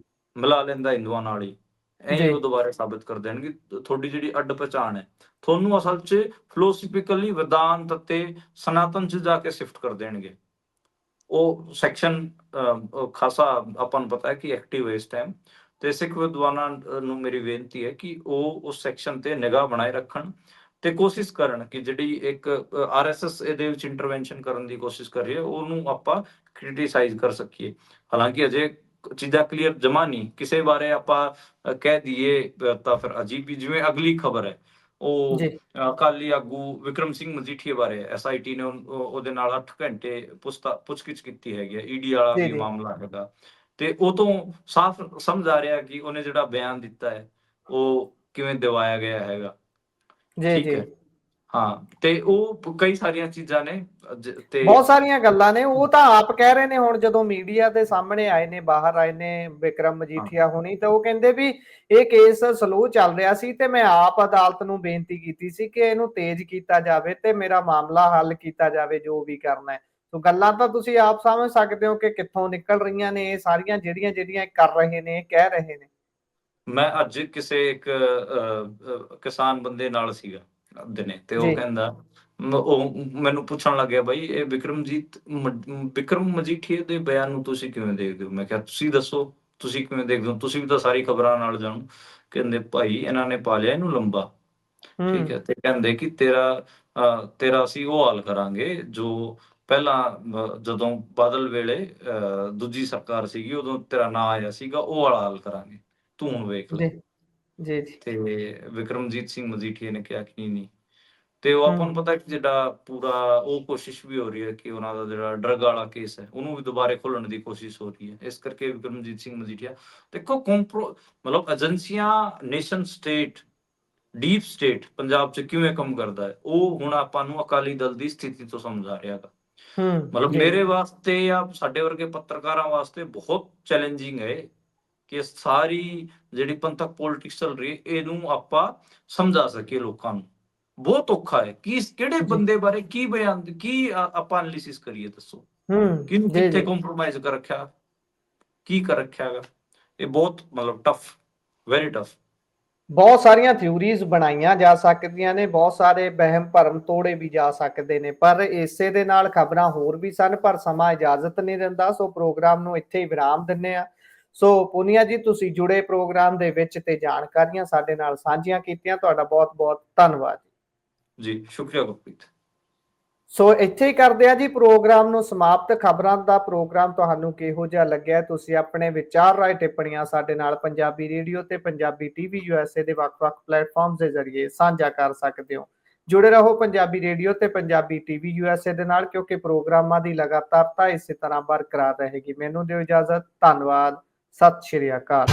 ਮਿਲਾ ਲੈਂਦਾ ਹਿੰਦੂਆਂ ਨਾਲ ਹੀ, ਐਂ ਜੀ ਉਹ ਦੁਬਾਰਾ ਸਾਬਿਤ ਕਰ ਦੇਣਗੇ ਤੁਹਾਡੀ ਜਿਹੜੀ ਅੱਡ ਪਛਾਣ ਹੈ, ਤੁਹਾਨੂੰ ਅਸਲ 'ਚ ਫਿਲੋਸਫੀਕਲੀ ਵਿਦਾਂਤ ਅਤੇ ਸਨਾਤਨ 'ਚ ਜਾ ਕੇ ਸ਼ਿਫਟ ਕਰ ਦੇਣਗੇ। ਉਹ ਸੈਕਸ਼ਨ ਖਾਸਾ ਆਪਾਂ ਨੂੰ ਪਤਾ ਹੈ ਕਿ ਐਕਟਿਵ ਹੈ ਇਸ ਟਾਈਮ ਤੇ ਸਿੱਖ ਵਿਦਵਾਨਾਂ ਨੂੰ ਮੇਰੀ ਬੇਨਤੀ ਹੈ ਕਿ ਉਹ ਉਸ ਸੈਕਸ਼ਨ ਤੇ ਨਿਗਾਹ ਬਣਾਏ ਰੱਖਣ ਤੇ ਕੋਸ਼ਿਸ਼ ਕਰਨ ਕਿ ਜਿਹੜੀ ਇੱਕ ਆਰਐਸਐਸ ਇਹਦੇ ਵਿੱਚ ਇੰਟਰਵੈਂਸ਼ਨ ਕਰਨ ਦੀ ਕੋਸ਼ਿਸ਼ ਕਰ ਰਹੀ ਹੈ ਉਹਨੂੰ ਆਪਾਂ ਕ੍ਰਿਟੀਸਾਈਜ਼ ਕਰ ਸਕੀਏ। ਹਾਲਾਂਕਿ ਅਜੇ ਚੀਜ਼ਾਂ ਕਲੀਅਰ ਜਮਾ ਨਹੀਂ, ਕਿਸੇ ਬਾਰੇ ਆਪਾਂ ਕਹਿ ਦਈਏ ਤਾਂ ਫਿਰ ਅਜੀਬ ਹੀ। ਜਿਵੇਂ ਅਗਲੀ ਖਬਰ ਹੈ ਉਹ ਜੀ ਅਕਾਲੀ ਆਗੂ ਵਿਕਰਮ ਸਿੰਘ ਮਜੀਠੀਆ ਬਾਰੇ, ਐਸਆਈਟੀ ਨੇ ਉਹਦੇ ਨਾਲ 8 ਘੰਟੇ ਪੁੱਛਗਿੱਛ ਕੀਤੀ ਹੈਗੀ ਹੈ, ਈਡੀ ਵਾਲਾ ਜੀ ਵੀ ਜੀ ਮਾਮਲਾ ਹੈਗਾ ਤੇ ਉਹ ਤੋਂ ਸਾਫ਼ ਸਮਝ ਆ ਰਿਹਾ ਕਿ ਉਹਨੇ ਜਿਹੜਾ ਬਿਆਨ ਦਿੱਤਾ ਹੈ ਉਹ ਕਿਵੇਂ ਦਿਵਾਇਆ ਗਿਆ ਹੈਗਾ। ਜੀ ਠੀਕ ਜੀ ਹੈ, ਹਾਂ, ਤੇ ਉਹ ਕਈ ਸਾਰੀਆਂ ਚੀਜ਼ਾਂ ਨੇ ਤੇ ਬਹੁਤ ਸਾਰੀਆਂ ਗੱਲਾਂ ਨੇ। ਉਹ ਤਾਂ ਆਪ ਕਹਿ ਰਹੇ ਨੇ ਹੁਣ ਜਦੋਂ ਮੀਡੀਆ ਦੇ ਸਾਹਮਣੇ ਆਏ ਨੇ, ਬਾਹਰ ਆਏ ਨੇ ਵਿਕਰਮ ਹਾਂ ਮਜੀਠੀਆ ਹੁਣੀ, ਤਾਂ ਉਹ ਕਹਿੰਦੇ ਵੀ ਇਹ ਕੇਸ ਸਲੋ ਚੱਲ ਰਿਹਾ ਸੀ ਤੇ ਮੈਂ ਆਪ ਅਦਾਲਤ ਨੂੰ ਬੇਨਤੀ ਕੀਤੀ ਸੀ ਕਿ ਇਹਨੂੰ ਤੇਜ਼ ਕੀਤਾ ਜਾਵੇ ਤੇ ਮੇਰਾ ਮਾਮਲਾ ਹੱਲ ਕੀਤਾ ਜਾਵੇ, ਜੋ ਵੀ ਕਰਨਾ ਹੈ। ਸੋ ਗੱਲਾਂ ਤਾਂ ਤੁਸੀਂ ਆਪ ਸਮਝ ਸਕਦੇ ਹੋ ਕਿ ਕਿੱਥੋਂ ਨਿਕਲ ਰਹੀਆਂ ਨੇ ਇਹ ਸਾਰੀਆਂ, ਜਿਹੜੀਆਂ ਕਰ ਰਹੇ ਨੇ, ਕਹਿ ਰਹੇ ਨੇ। ਮੈਂ ਅੱਜ ਕਿਸੇ ਇੱਕ ਕਿਸਾਨ ਬੰਦੇ ਨਾਲ ਸੀਗਾ ਦਿਨੇ ਤੇ ਉਹ ਜੀ ਕਹਿੰਦਾ, ਉਹ ਮੈਨੂੰ ਪੁੱਛਣ ਲੱਗਿਆ, ਬਾਈ ਇਹ ਵਿਕਰਮ ਮਜੀਠੀਆ ਦੇ ਬਿਆਨ ਨੂੰ ਤੁਸੀਂ ਕਿਵੇਂ ਦੇਖਦੇ ਹੋ? ਮੈਂ ਕਿਹਾ ਤੁਸੀਂ ਦੱਸੋ, ਤੁਸੀਂ ਕਿਵੇਂ ਦੇਖਦੇ ਹੋ? ਤੁਸੀਂ ਵੀ ਤਾਂ ਸਾਰੀ ਖਬਰਾਂ ਨਾਲ ਜਾਣੋ। ਕਹਿੰਦੇ ਭਾਈ ਇਹਨਾਂ ਨੇ ਪਾ ਲਿਆ ਇਹਨੂੰ ਲੰਬਾ, ਠੀਕ ਹੈ, ਤੇ ਕਹਿੰਦੇ ਕਿ ਤੇਰਾ ਅਸੀਂ ਉਹ ਹਾਲ ਕਰਾਂਗੇ ਜੋ ਪਹਿਲਾਂ ਜਦੋਂ ਬਾਦਲ ਵੇਲੇ ਦੂਜੀ ਸਰਕਾਰ ਸੀਗੀ ਉਦੋਂ ਤੇਰਾ ਨਾਂ ਆਇਆ ਸੀਗਾ, ਉਹ ਵਾਲਾ ਹਾਲ ਕਰਾਂਗੇ, ਤੂੰ ਹੁਣ ਵੇਖ ਲੈ। ਜੀ ਜੀ ਜੀ ਤੇ ਵਿਕਰਮਜੀਤ ਸਿੰਘ ਮਜੀਠੀਆ ਨੇ ਕਿਹਾ ਕਿ ਨਹੀਂ, ਤੇ ਉਹ ਆਪਾਂ ਨੂੰ ਹੂੰ ਪਤਾ ਕਿ ਜਿਹੜਾ ਪੂਰਾ ਉਹ ਕੋਸ਼ਿਸ਼ ਵੀ ਹੋ ਰਹੀ ਹੈ ਕਿ ਉਹਨਾਂ ਦਾ ਜਿਹੜਾ ਡਰਗ ਵਾਲਾ ਕੇਸ ਹੈ ਉਹਨੂੰ ਵੀ ਦੁਬਾਰੇ ਖੋਲਣ ਦੀ ਕੋਸ਼ਿਸ਼ ਹੋ ਰਹੀ ਹੈ। ਇਸ ਕਰਕੇ ਵਿਕਰਮਜੀਤ ਸਿੰਘ ਮਜੀਠੀਆ ਦੇਖੋ ਮਤਲਬ ਏਜੰਸੀਆਂ, nation state, deep state Punjab 'ਚ ਕਿਵੇਂ ਕੰਮ ਕਰਦਾ ਹੈ ਉਹ ਹੁਣ ਆਪਾਂ ਨੂੰ ਅਕਾਲੀ ਦਲ ਦੀ ਸਥਿਤੀ ਤੋਂ ਸਮਝ ਆ ਰਿਹਾ ਹੈਗਾ। ਮਤਲਬ ਜੀ ਮੇਰੇ ਵਾਸਤੇ ਜਾਂ ਸਾਡੇ ਵਰਗੇ ਪੱਤਰਕਾਰਾਂ ਵਾਸਤੇ ਬਹੁਤ ਚੈਲੰਜਿੰਗ ਹੈ ਕਿ ਸਾਰੀ ਜਿਹੜੀ ਪੰਥਕ ਪੋਲਿਟਿਕਸ ਚੱਲ ਰਹੀ ਇਹਨੂੰ ਆਪਾਂ ਸਮਝਾ ਸਕੀਏ ਲੋਕਾਂ ਨੂੰ। ਬਹੁਤ ਔਖਾ ਹੈ। ਕਿਹੜੇ ਜੀ ਬੰਦੇ ਬਾਰੇ ਕੀ ਬਿਆਨ ਆਪਾਂ ਐਨਾਲਿਸਿਸ ਕਰੀਏ, ਦੱਸੋ ਕਿਹਨੂੰ ਜੀ ਕਿੱਥੇ ਜੀ ਕੰਪਰੋਮਾਈਜ਼ ਕਰ ਰੱਖਿਆ, ਕੀ ਕਰ ਰੱਖਿਆ ਹੈਗਾ। ਇਹ ਬਹੁਤ ਮਤਲਬ ਟਫ, ਵੈਰੀ ਟਫ। ਬਹੁਤ ਸਾਰੀਆਂ ਥਿਊਰੀਜ਼ ਬਣਾਈਆਂ ਜਾ ਸਕਦੀਆਂ ਨੇ, ਬਹੁਤ ਸਾਰੇ ਵਹਿਮ ਭਰਮ ਤੋੜੇ ਵੀ ਜਾ ਸਕਦੇ ਨੇ, ਪਰ ਇਸੇ ਦੇ ਨਾਲ ਖਬਰਾਂ ਹੋਰ ਵੀ ਸਨ, ਪਰ ਸਮਾਂ ਇਜਾਜ਼ਤ ਨਹੀਂ ਦਿੰਦਾ। ਸੋ ਪ੍ਰੋਗਰਾਮ ਨੂੰ ਇੱਥੇ ਹੀ ਵਿਰਾਮ ਦਿੰਨੇ ਆ। ਸੋ ਪੁਨੀਆ ਜੀ, ਤੁਸੀਂ ਜੁੜੇ ਪ੍ਰੋਗਰਾਮ ਦੇ ਵਿੱਚ ਤੇ ਜਾਣਕਾਰੀਆਂ ਸਾਡੇ ਨਾਲ ਸਾਂਝੀਆਂ ਕੀਤੀਆਂ, ਤੁਹਾਡਾ ਬਹੁਤ ਬਹੁਤ ਧੰਨਵਾਦ ਜੀ। ਸ਼ੁਕਰੀਆ ਗੁਰਪ੍ਰੀਤ। ਸੋ ਇੱਥੇ ਹੀ ਕਰਦੇ ਆ ਜੀ ਪ੍ਰੋਗਰਾਮ ਨੂੰ ਸਮਾਪਤ। ਖਬਰਾਂ ਦਾ ਪ੍ਰੋਗਰਾਮ ਤੁਹਾਨੂੰ ਕਿਹੋ ਜਿਹਾ ਲੱਗਿਆ, ਤੁਸੀਂ ਆਪਣੇ ਵਿਚਾਰ ਰਾਏ ਟਿੱਪਣੀਆਂ ਸਾਡੇ ਨਾਲ ਪੰਜਾਬੀ ਰੇਡੀਓ ਤੇ ਪੰਜਾਬੀ ਟੀਵੀ USA ਦੇ ਵੱਖ-ਵੱਖ ਪਲੇਟਫਾਰਮਸ ਦੇ ਜ਼ਰੀਏ ਸਾਂਝਾ ਕਰ ਸਕਦੇ ਹੋ। ਜੁੜੇ ਰਹੋ ਪੰਜਾਬੀ ਰੇਡੀਓ ਤੇ ਪੰਜਾਬੀ ਟੀਵੀ USA ਦੇ ਨਾਲ, ਕਿਉਂਕਿ ਪ੍ਰੋਗਰਾਮਾਂ ਦੀ ਲਗਾਤਾਰਤਾ ਇਸੇ ਤਰ੍ਹਾਂ ਬਰਕਰਾਰ ਰਹੇਗੀ। ਮੈਨੂੰ ਦਿਓ ਇਜਾਜ਼ਤ। ਧੰਨਵਾਦ। ਸਤਿ ਸ਼੍ਰੀ ਅਕਾਲ।